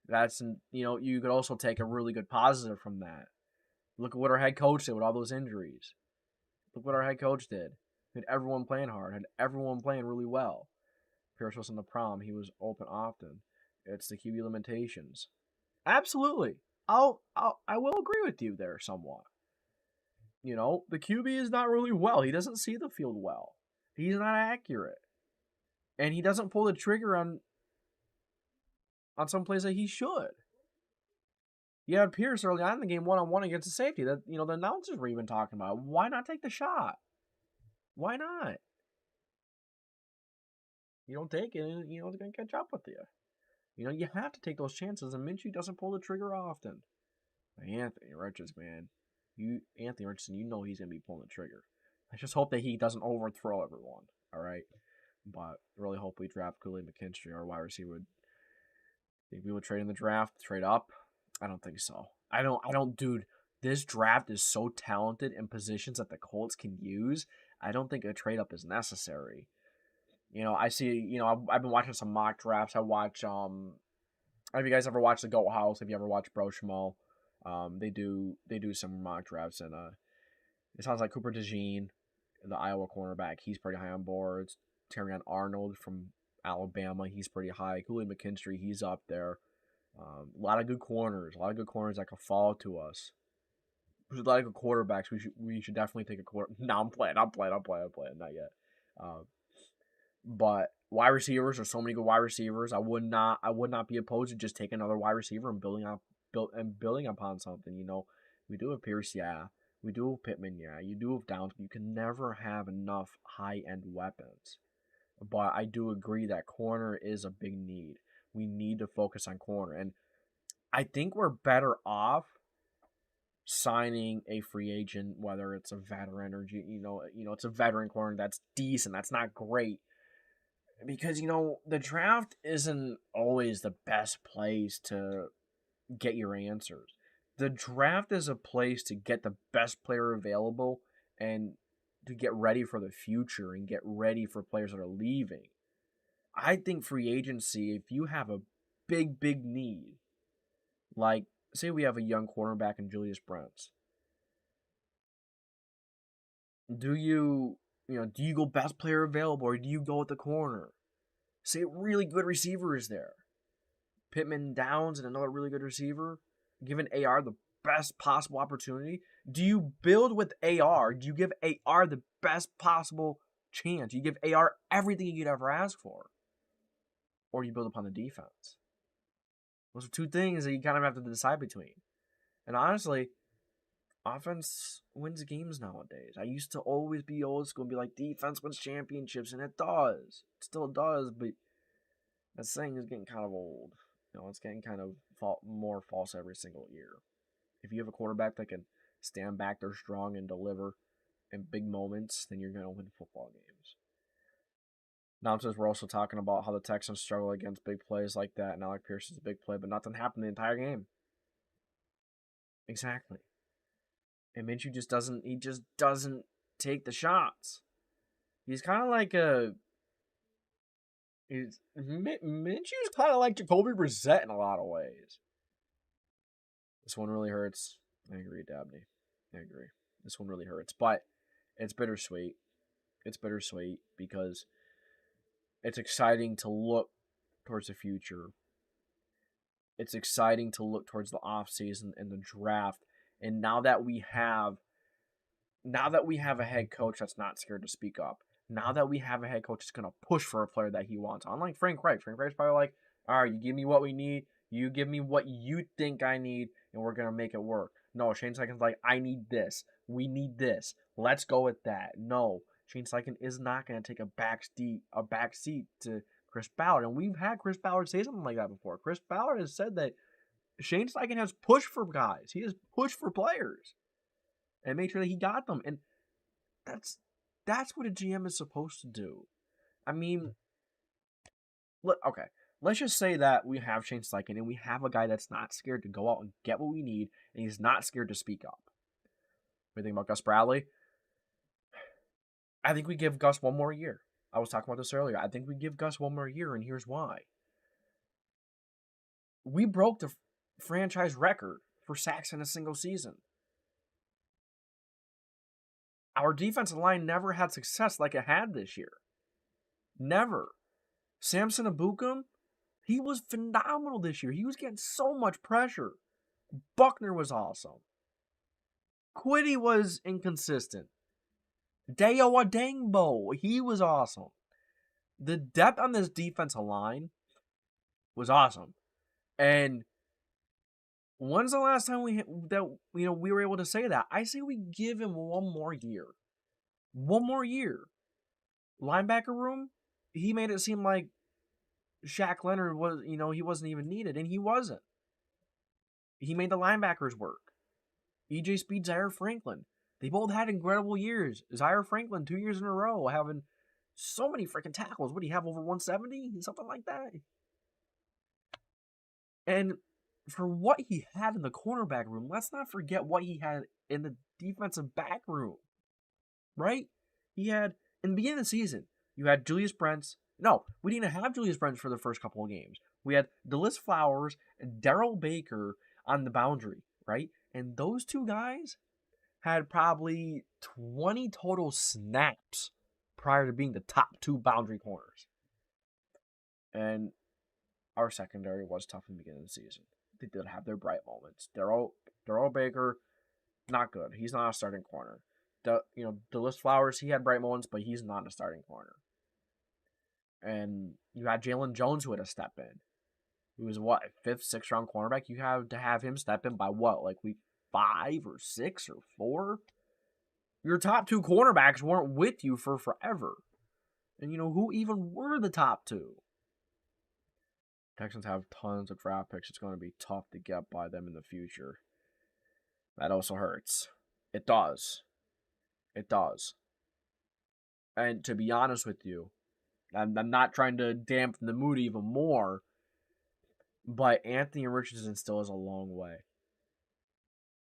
that's, you could also take a really good positive from that. Look at what our head coach did with all those injuries. Look what our head coach did. Had everyone playing hard. Had everyone playing really well. Pierce was in the prom. He was open often. It's the QB limitations. Absolutely. I will agree with you there somewhat. The QB is not really well. He doesn't see the field well. He's not accurate. And he doesn't pull the trigger on some plays that he should. You had Pierce early on in the game one-on-one against the safety. That the announcers were even talking about. Why not take the shot? Why not? You don't take it, and it's going to catch up with you. You have to take those chances, and Minshew doesn't pull the trigger often. Anthony Richardson, man. Anthony Richardson, he's going to be pulling the trigger. I just hope that he doesn't overthrow everyone, all right? But really hope we draft Kool-Aid McKinstry, our wide receiver. Think we would trade in the draft, trade up? I don't think so. I don't, dude. This draft is so talented in positions that the Colts can use. I don't think a trade up is necessary. I see, I've been watching some mock drafts. I watch, have you guys ever watched the Goat House? Have you ever watched Bro Schmo? They do some mock drafts, and it sounds like Cooper DeJean, the Iowa cornerback, he's pretty high on boards. Terrion Arnold from Alabama, he's pretty high. Kool-Aid McKinstry, he's up there. A lot of good corners that could fall to us. There's a lot of good quarterbacks. We should definitely take a quarter. No, I'm playing. Not yet. But wide receivers, there's so many good wide receivers. I would not be opposed to just taking another wide receiver and building upon something. We do have Pierce, yeah. We do have Pittman, yeah. You do have Downs, but you can never have enough high-end weapons. But I do agree that corner is a big need. We need to focus on corner. And I think we're better off signing a free agent, whether it's a veteran or, it's a veteran corner that's decent. That's not great. Because, the draft isn't always the best place to get your answers. The draft is a place to get the best player available and to get ready for the future and get ready for players that are leaving. I think free agency, if you have a big, big need, like, say we have a young cornerback in Julius Brents, do you go best player available or do you go with the corner? Say a really good receiver is there. Pittman, Downs, and another really good receiver. Giving AR the best possible opportunity. Do you build with AR? Do you give AR the best possible chance? Do you give AR everything you could ever ask for? Or do you build upon the defense? Those are two things that you kind of have to decide between. And honestly, offense wins games nowadays. I used to always be old school and be like, defense wins championships, and it does. It still does, but that saying is getting kind of old. It's getting kind of more false every single year. If you have a quarterback that can stand back there strong and deliver, in big moments, then you're going to win football games. Announcers were also talking about how the Texans struggle against big plays like that, and Alec Pierce is a big play, but nothing happened the entire game. Exactly. And Minshew just doesn't take the shots. He's kind of like Minshew's kind of like Jacoby Brissett in a lot of ways. This one really hurts. I agree, Dabney. I agree. This one really hurts, but it's bittersweet. It's bittersweet because it's exciting to look towards the future. It's exciting to look towards the offseason and the draft. And now that we have a head coach that's not scared to speak up, now that we have a head coach that's going to push for a player that he wants, unlike Frank Reich. Frank Reich's probably like, all right, you give me what we need, you give me what you think I need, and we're going to make it work. No, Shane Steichen's like, I need this. We need this. Let's go with that. No, Shane Steichen is not going to take a back seat to Chris Ballard. And we've had Chris Ballard say something like that before. Chris Ballard has said that Shane Steichen has pushed for guys. He has pushed for players and made sure that he got them. And that's what a GM is supposed to do. I mean, okay, let's just say that we have Shane Steichen and we have a guy that's not scared to go out and get what we need, and he's not scared to speak up. What do you think about Gus Bradley? I think we give Gus one more year. I was talking about this earlier. I think we give Gus one more year, and here's why. We broke the franchise record for sacks in a single season. Our defensive line never had success like it had this year. Never. Samson Ebukam, he was phenomenal this year. He was getting so much pressure. Buckner was awesome. Quiddy was inconsistent. Deo Adengbo, he was awesome. The depth on this defensive line was awesome. And when's the last time we were able to say that? I say we give him one more year. One more year. Linebacker room, he made it seem like Shaq Leonard was, he wasn't even needed, and he wasn't. He made the linebackers work. EJ Speed, Zaire Franklin. They both had incredible years. Zaire Franklin, 2 years in a row, having so many freaking tackles. What do you have, over 170? Something like that. And for what he had in the cornerback room, let's not forget what he had in the defensive back room. Right? He had, in the beginning of the season, you had Julius Brents. No, we didn't have Julius Brents for the first couple of games. We had DeLis Flowers and Darrell Baker on the boundary, right? And those two guys had probably 20 total snaps prior to being the top two boundary corners. And our secondary was tough in the beginning of the season. They did have their bright moments. Darrell Baker, not good. He's not a starting corner. DeLis Flowers, he had bright moments, but he's not a starting corner. And you had Jalen Jones who had to step in. He was what, 5th, 6th round cornerback? You have to have him step in by what, like week 5 or 6 or 4? Your top two cornerbacks weren't with you for forever. And who even were the top two? Texans have tons of draft picks. It's going to be tough to get by them in the future. That also hurts. It does. It does. And to be honest with you, I'm not trying to dampen the mood even more, but Anthony Richardson still is a long way.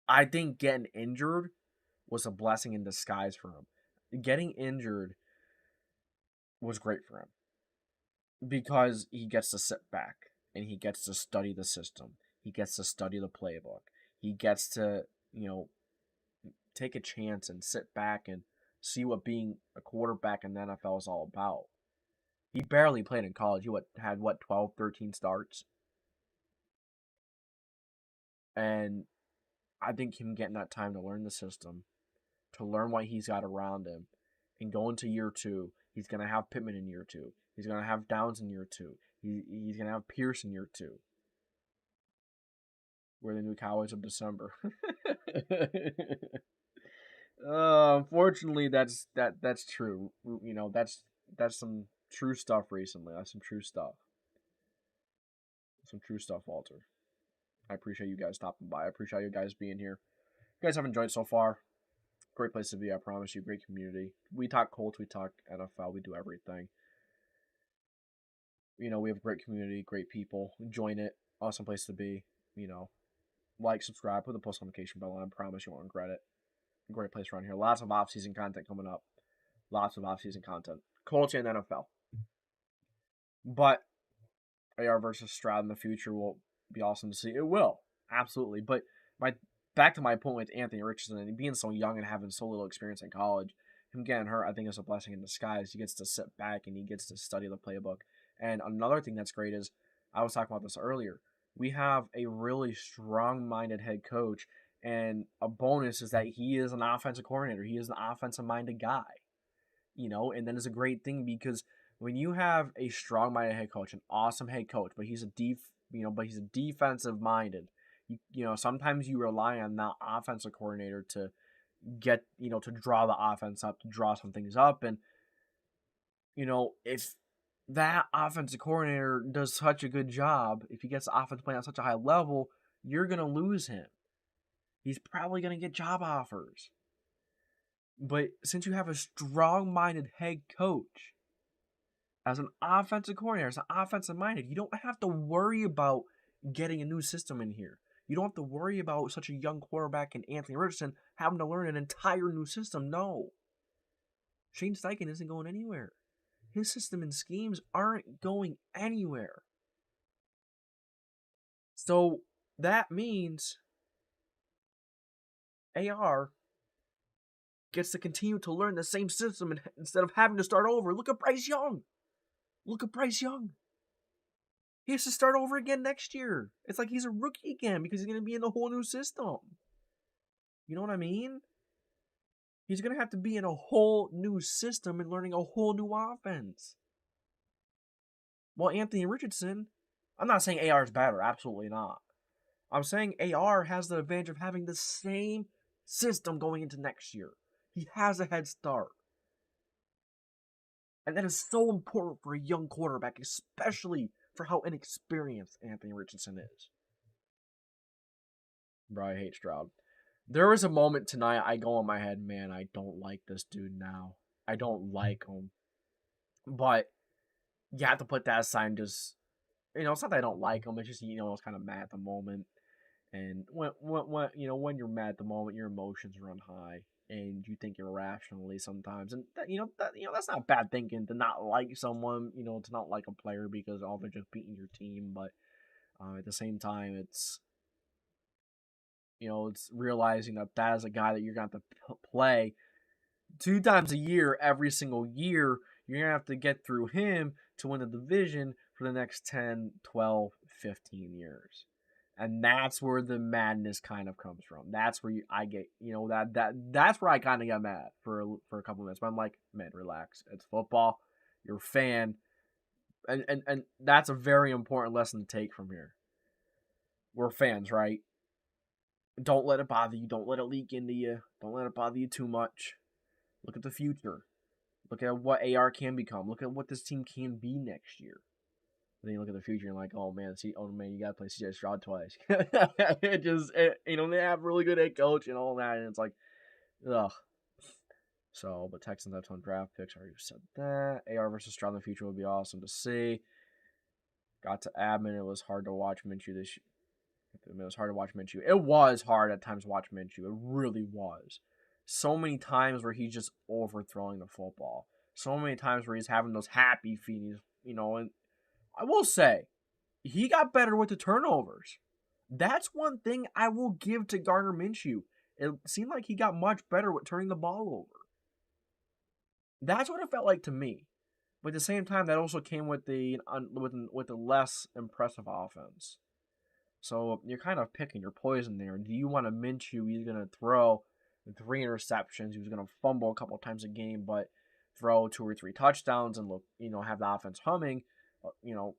I think getting injured was a blessing in disguise for him. Getting injured was great for him because he gets to sit back and he gets to study the system. He gets to study the playbook. He gets to, take a chance and sit back and see what being a quarterback in the NFL is all about. He barely played in college. He had 12, 13 starts. And I think him getting that time to learn the system, to learn what he's got around him, and go into year 2, he's going to have Pittman in year 2. He's going to have Downs in year 2. He's going to have Pierce in year 2. We're the new Cowboys of December. Unfortunately, that's true. That's some true stuff recently. That's some true stuff. Some true stuff, Walter. I appreciate you guys stopping by. I appreciate you guys being here. If you guys have enjoyed so far, Great place to be, I promise you. Great community. We talk Colts, we talk NFL, we do everything. You know, we have a great community, great people. Join it. Awesome place to be. You know, like, subscribe, put the post notification bell on. I promise you won't regret it. Great place around here. Lots of off-season content coming up. Lots of off-season content. Colts and NFL. But AR versus Stroud in the future will be awesome to see. It will. Absolutely. But back to my point with Anthony Richardson and being so young and having so little experience in college, him getting hurt, I think, is a blessing in disguise. He gets to sit back and he gets to study the playbook. And another thing that's great is, I was talking about this earlier, we have a really strong-minded head coach, and a bonus is that he is an offensive coordinator. He is an offensive-minded guy, you know, and then it's a great thing because when you have a strong-minded head coach, an awesome head coach, but he's a defensive-minded, you know, sometimes you rely on that offensive coordinator to get, you know, to draw the offense up, to draw some things up, and, you know, if that offensive coordinator does such a good job, if he gets the offense playing at such a high level, you're going to lose him. He's probably going to get job offers. But since you have a strong-minded head coach, as an offensive coordinator, as an offensive-minded, you don't have to worry about getting a new system in here. You don't have to worry about such a young quarterback in Anthony Richardson having to learn an entire new system. No. Shane Steichen isn't going anywhere. His system and schemes aren't going anywhere. So that means AR gets to continue to learn the same system instead of having to start over. Look at Bryce Young. Look at Bryce Young. He has to start over again next year. It's like he's a rookie again because he's going to be in a whole new system. You know what I mean? He's going to have to be in a whole new system and learning a whole new offense. Well, Anthony Richardson, I'm not saying AR is better. Absolutely not. I'm saying AR has the advantage of having the same system going into next year. He has a head start. And that is so important for a young quarterback, especially for how inexperienced Anthony Richardson is. Bro, I hate Stroud. There was a moment tonight I go in my head, man, I don't like this dude now. I don't like him. But you have to put that aside and just, you know, it's not that I don't like him. It's just, you know, I was kind of mad at the moment. And when you're mad at the moment, your emotions run high, and you think irrationally sometimes. And that's not bad thinking to not like someone, you know, to not like a player because they're just beating your team. But at the same time, it's, you know, it's realizing that is a guy that you're going to have to play 2 times a year, every single year. You're going to have to get through him to win the division for the next 10, 12, 15 years. And that's where the madness kind of comes from. That's where I get, you know, that's where I kind of got mad for a couple minutes. But I'm like, man, relax. It's football. You're a fan. And that's a very important lesson to take from here. We're fans, right? Don't let it bother you. Don't let it leak into you. Don't let it bother you too much. Look at the future. Look at what AR can become. Look at what this team can be next year. Then you look at the future and like, oh man, you gotta play CJ Stroud twice. You know, they have a really good head coach and all that, and it's like, ugh. So, but Texans have 10 draft picks. I already said that. AR versus Stroud in the future would be awesome to see. Got to admin, it was hard to watch Minshew this year. It was hard to watch Minshew. It was hard at times to watch Minshew. It really was. So many times where he's just overthrowing the football. So many times where he's having those happy feet, you know, and I will say, he got better with the turnovers. That's one thing I will give to Gardner Minshew. It seemed like he got much better with turning the ball over. That's what it felt like to me. But at the same time, that also came with the less impressive offense. So you're kind of picking your poison there. Do you want a Minshew? He's going to throw 3 interceptions. He's going to fumble a couple times a game, but throw 2 or 3 touchdowns and look, you know, have the offense humming. You know,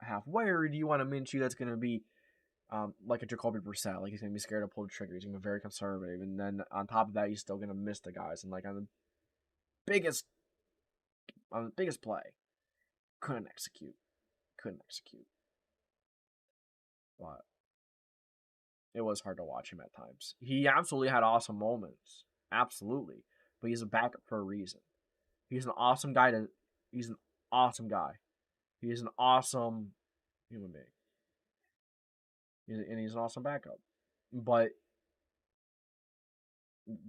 halfway, or do you want a Minshew that's going to be like a Jacoby Brissett, like he's going to be scared to pull the trigger, he's going to be very conservative, and then on top of that, he's still going to miss the guys, and like on the biggest play, couldn't execute. But It was hard to watch him at times. He absolutely had awesome moments. Absolutely. But he's a backup for a reason. He's an awesome guy he's an awesome guy. He's an awesome human being. And he's an awesome backup. But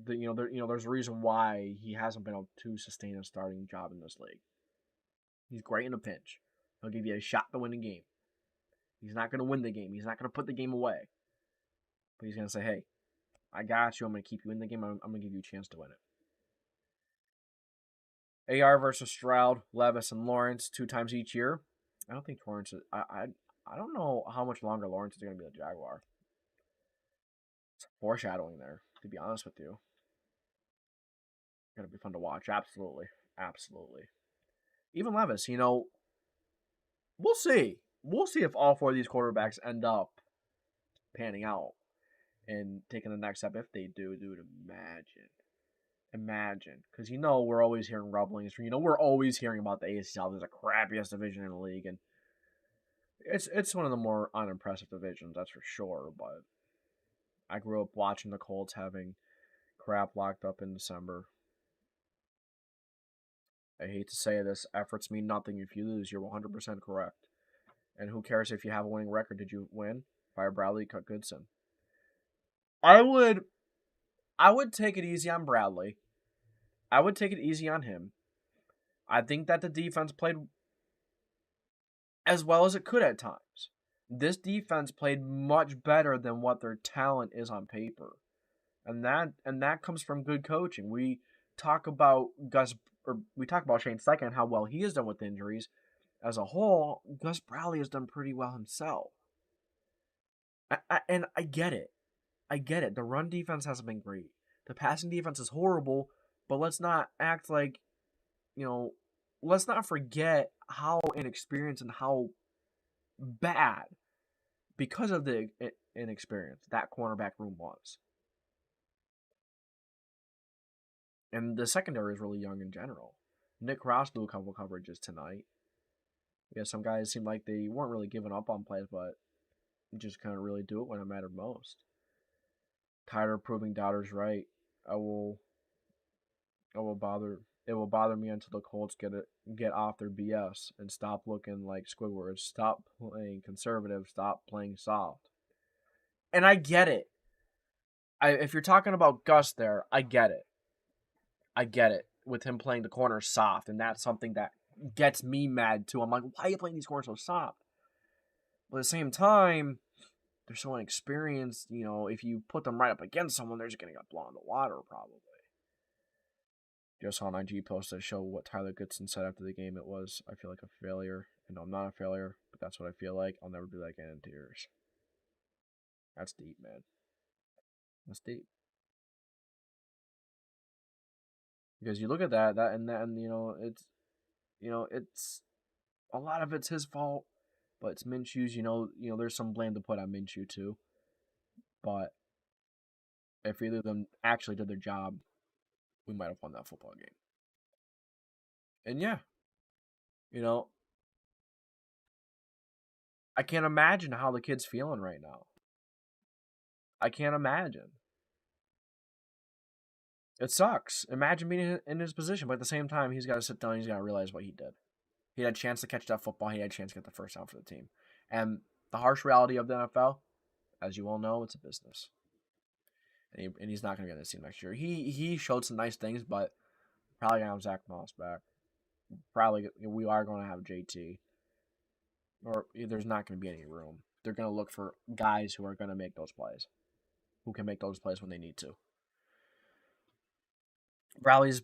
there's a reason why he hasn't been able to sustain a starting job in this league. He's great in a pinch. He'll give you a shot to win a game. He's not going to win the game. He's not going to put the game away. But he's going to say, hey, I got you. I'm going to keep you in the game. I'm going to give you a chance to win it. AR versus Stroud, Levis, and Lawrence 2 times each year. I don't think Lawrence is... I don't know how much longer Lawrence is going to be the Jaguar. It's foreshadowing there, to be honest with you. Going to be fun to watch. Absolutely. Absolutely. Even Levis, we'll see. We'll see if all 4 of these quarterbacks end up panning out and taking the next step. If they do, dude, imagine. Because we're always hearing rumblings. We're always hearing about the AFC South as the crappiest division in the league. And it's one of the more unimpressive divisions, that's for sure. But I grew up watching the Colts having crap locked up in December. I hate to say this, efforts mean nothing if you lose. You're 100% correct. And who cares if you have a winning record? Did you win? Fire Bradley, cut Goodson. I would take it easy on Bradley. I would take it easy on him. I think that the defense played as well as it could at times. This defense played much better than what their talent is on paper. And that comes from good coaching. We talk about Shane Steichen and how well he has done with injuries. As a whole, Gus Bradley has done pretty well himself. And I get it. The run defense hasn't been great. The passing defense is horrible, but let's not act like, let's not forget how inexperienced and how bad, because of the inexperience, that cornerback room was. And the secondary is really young in general. Nick Ross blew a couple coverages tonight. Yeah, some guys seemed like they weren't really giving up on plays, but just couldn't really do it when it mattered most. Tired of proving doubters right. It will bother me until the Colts get off their BS and stop looking like Squidwards. Stop playing conservative. Stop playing soft. And I get it. If you're talking about Gus there, I get it. With him playing the corner soft, and that's something that gets me mad too. I'm like, why are you playing these corners so soft? But at the same time, they're so inexperienced. If you put them right up against someone, they're just going to get blown in the water, probably. Just on IG post to show what Tyler Goodson said after the game. It was, I feel like a failure. And I'm not a failure, but that's what I feel like. I'll never do that again in tears. That's deep, man. That's deep. Because you look at that and it's a lot of it's his fault, but it's Minshew's. There's some blame to put on Minshew too. But if either of them actually did their job, we might have won that football game. And yeah, I can't imagine how the kid's feeling right now. I can't imagine. It sucks. Imagine being in his position, but at the same time, he's got to sit down and he's got to realize what he did. He had a chance to catch that football. He had a chance to get the first down for the team. And the harsh reality of the NFL, as you all know, it's a business. And he's not going to be on this team next year. He showed some nice things, but probably going to have Zach Moss back. Probably we are going to have JT. Or there's not going to be any room. They're going to look for guys who are going to make those plays. Who can make those plays when they need to. Bradley's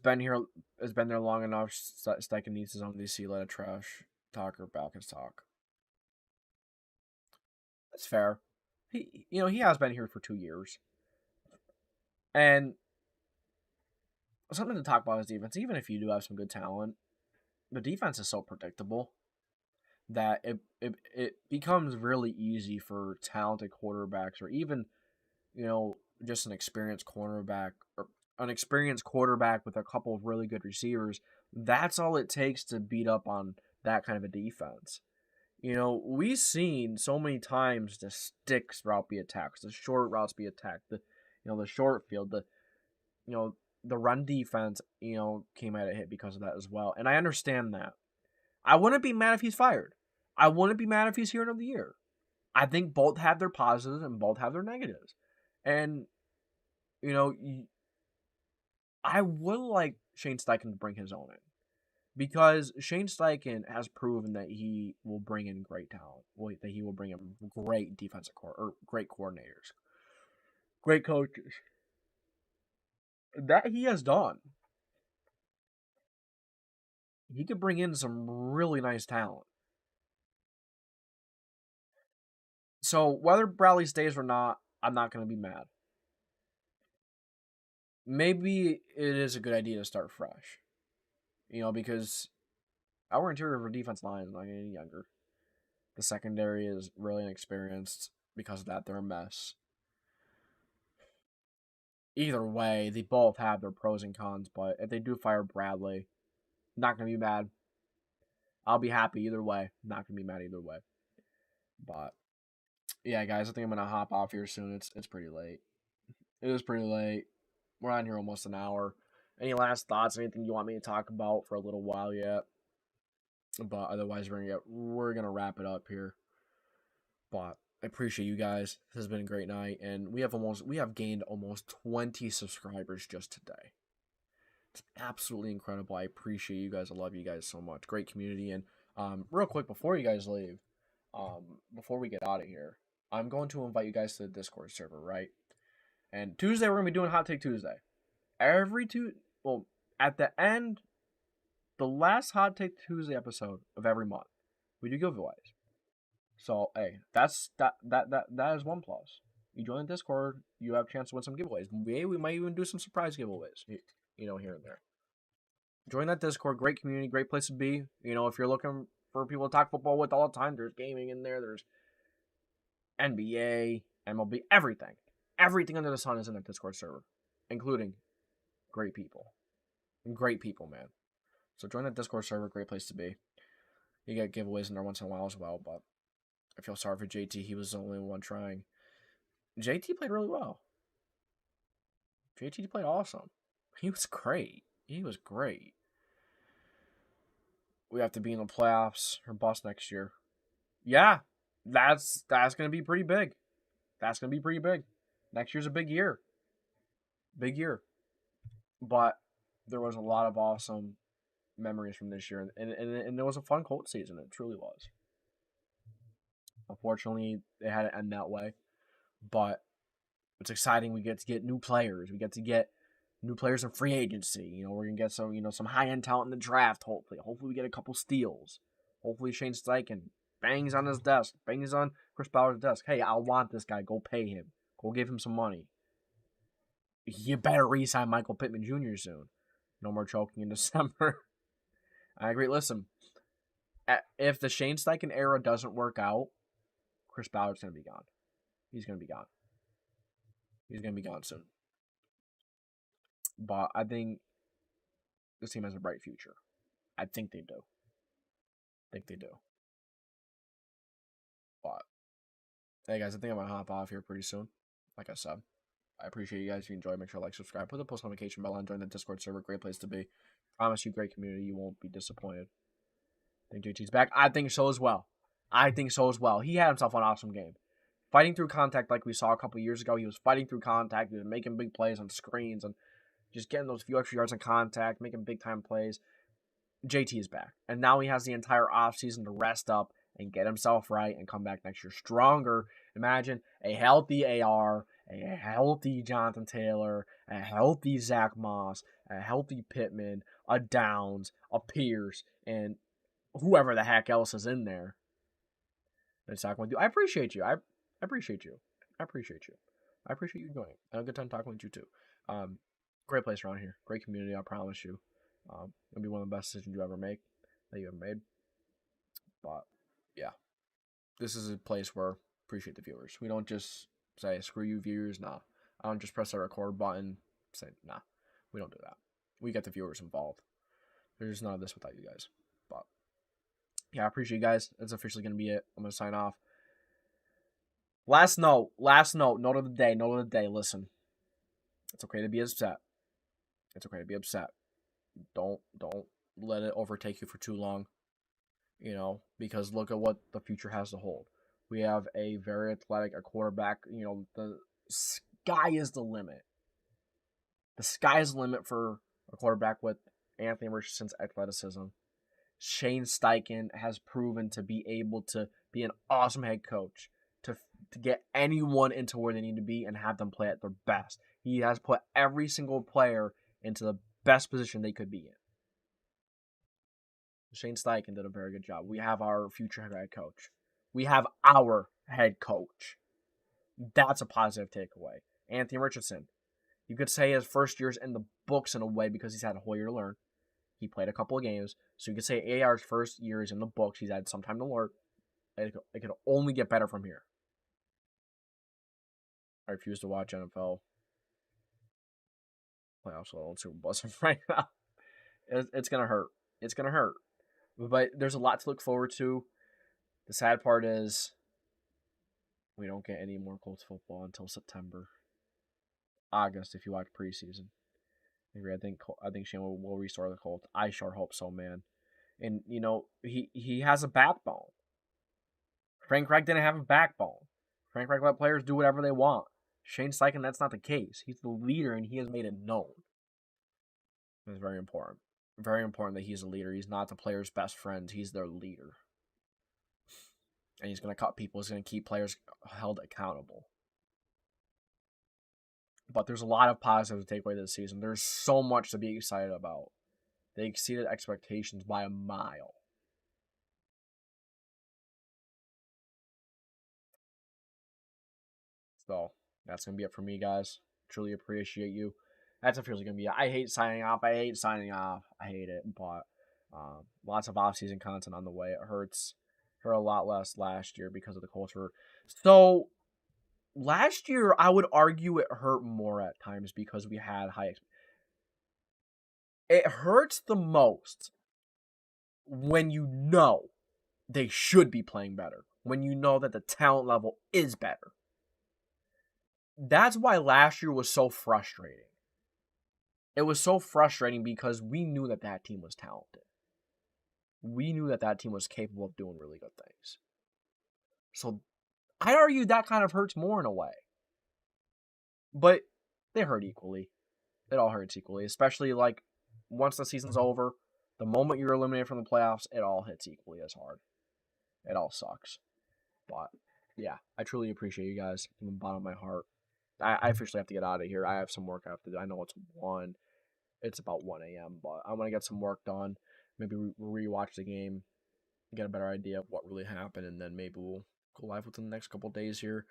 has been there long enough. Steichen needs his own DC. Let a trash talker back his talk. That's fair. He has been here for 2 years. And something to talk about is defense. Even if you do have some good talent, the defense is so predictable that it becomes really easy for talented quarterbacks, or even, just an experienced cornerback, or an experienced quarterback with a couple of really good receivers. That's all it takes to beat up on that kind of a defense. we've seen so many times the sticks route be attacked, the short routes be attacked, the short field, you know, the run defense, came at a hit because of that as well. And I understand that. I wouldn't be mad if he's fired. I wouldn't be mad if he's here another year. I think both have their positives and both have their negatives. And, you know, I would like Shane Steichen to bring his own in. Because Shane Steichen has proven that he will bring in great talent. That he will bring in great defensive or great coordinators. Great coaches. That he has done. He could bring in some really nice talent. So whether Bradley stays or not, I'm not going to be mad. Maybe it is a good idea to start fresh. Because our interior of our defense line is not getting any younger. The secondary is really inexperienced. Because of that, they're a mess. Either way, they both have their pros and cons, but if they do fire Bradley, I'm not going to be mad. I'll be happy either way. I'm not going to be mad either way. But, yeah, guys, I think I'm going to hop off here soon. It's pretty late. It is pretty late. We're on here almost an hour. Any last thoughts? Anything you want me to talk about for a little while yet? But otherwise, we're gonna wrap it up here. But I appreciate you guys. This has been a great night, and we have gained almost 20 subscribers just today. It's absolutely incredible. I appreciate you guys. I love you guys so much. Great community. And real quick before you guys leave, before we get out of here, I'm going to invite you guys to the Discord server, right? And Tuesday we're gonna be doing Hot Take Tuesday. At the end, the last Hot Take Tuesday episode of every month, we do giveaways. So hey, that is one plus. You join the Discord, you have a chance to win some giveaways. We might even do some surprise giveaways, here and there. Join that Discord, great community, great place to be. If you're looking for people to talk football with all the time, there's gaming in there, there's NBA, MLB, everything. Everything under the sun is in that Discord server, including great people. Great people, man. So join the Discord server, great place to be. You get giveaways in there once in a while as well, but I feel sorry for JT. He was the only one trying. JT played really well. JT played awesome. He was great. He was great. We have to be in the playoffs or bust next year. Yeah, that's going to be pretty big. That's going to be pretty big. Next year's a big year. Big year. But there was a lot of awesome memories from this year, and it was a fun Colts season. It truly was. Unfortunately, it had to end that way, but it's exciting. We get to get new players. We get to get new players in free agency. We're gonna get some high end talent in the draft. Hopefully, we get a couple steals. Hopefully, Shane Steichen bangs on his desk, bangs on Chris Ballard's desk. Hey, I want this guy. Go pay him. Go give him some money. You better re-sign Michael Pittman Jr. soon. No more choking in December. I agree. Listen, if the Shane Steichen era doesn't work out, Chris Ballard's going to be gone. He's going to be gone. He's going to be gone soon. But I think this team has a bright future. I think they do. But, hey guys, I think I'm going to hop off here pretty soon. Like I said, I appreciate you guys. If you enjoy, make sure to like, subscribe, put the post notification bell on, join the Discord server. Great place to be. Promise you, great community. You won't be disappointed. I think JT's back. I think so as well. He had himself an awesome game. Fighting through contact like we saw a couple years ago. He was fighting through contact. He was making big plays on screens and just getting those few extra yards in contact, making big-time plays. JT is back. And now he has the entire offseason to rest up and get himself right and come back next year stronger. Imagine a healthy AR, a healthy Jonathan Taylor, a healthy Zach Moss, a healthy Pittman, a Downs, a Pierce, and whoever the heck else is in there. That's not going to do. I appreciate you. I appreciate you. I appreciate you joining. I had a good time talking with you too. Great place around here. Great community, I promise you. It'll be one of the best decisions you ever made. But yeah. This is a place where I appreciate the viewers. We don't just say screw you viewers, nah. I don't just press the record button, say nah. We don't do that. We get the viewers involved. There's none of this without you guys. But yeah, I appreciate you guys. That's officially going to be it. I'm going to sign off. Last note. Note of the day. Listen, it's okay to be upset. It's okay to be upset. Don't let it overtake you for too long. Because look at what the future has to hold. We have a very athletic, a quarterback. The sky is the limit. The sky is the limit for a quarterback with Anthony Richardson's athleticism. Shane Steichen has proven to be able to be an awesome head coach, to get anyone into where they need to be and have them play at their best. He has put every single player into the best position they could be in. Shane Steichen did a very good job. We have our future head coach. We have our head coach. That's a positive takeaway. Anthony Richardson. You could say his first year's in the books in a way because he's had a whole year to learn. He played a couple of games. So you could say AR's first year is in the books. He's had some time to learn. It could only get better from here. I refuse to watch NFL playoffs alone. Super Bowl right now. It's going to hurt. It's going to hurt. But there's a lot to look forward to. The sad part is we don't get any more Colts football until September. August if you watch preseason. Maybe I think Shane will restore the Colts. I sure hope so, man. And he has a backbone. Frank Reich didn't have a backbone. Frank Reich let players do whatever they want. Shane Steichen, that's not the case. He's the leader, and he has made it known. It's very important. Very important that he's a leader. He's not the players' best friend. He's their leader. And he's going to cut people. He's going to keep players held accountable. But there's a lot of positives to take away this season. There's so much to be excited about. They exceeded expectations by a mile. So, that's going to be it for me, guys. Truly appreciate you. That's officially going to be it. I hate signing off. I hate it. But lots of off-season content on the way. It hurts. Hurt a lot less last year because of the culture. So, last year, I would argue it hurt more at times because we had high expectations. It hurts the most when you know they should be playing better. When you know that the talent level is better. That's why last year was so frustrating. It was so frustrating because we knew that team was talented. We knew that team was capable of doing really good things. So, I'd argue that kind of hurts more in a way. But they hurt equally. It all hurts equally. Especially, once the season's over, the moment you're eliminated from the playoffs, it all hits equally as hard. It all sucks. But, yeah, I truly appreciate you guys from the bottom of my heart. I officially have to get out of here. I have some work I have to do. I know it's about 1 a.m., but I want to get some work done. Maybe rewatch the game, get a better idea of what really happened, and then maybe we'll go live within the next couple of days here.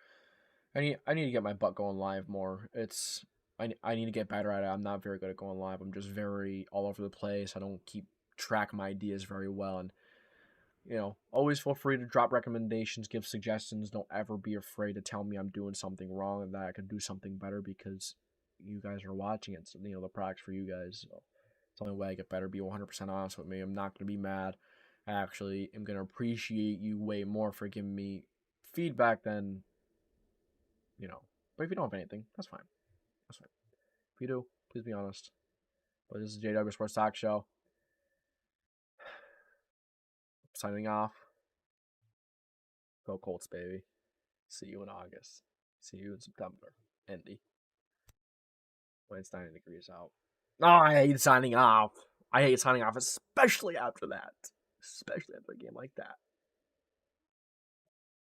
I need to get my butt going live more. I need to get better at it. I'm not very good at going live. I'm just very all over the place. I don't keep track of my ideas very well, and always feel free to drop recommendations, give suggestions. Don't ever be afraid to tell me I'm doing something wrong and that I could do something better because you guys are watching it. So, the product's for you guys. So it's the only way I get better. Be 100% honest with me. I'm not going to be mad. I actually am going to appreciate you way more for giving me feedback than, But if you don't have anything, that's fine. That's fine. If you do, please be honest. But this is JW Sports Talk Show. Signing off. Go Colts, baby. See you in August. See you in September. Indy. When it's 90 degrees out. Oh, I hate signing off. Especially after that. Especially after a game like that.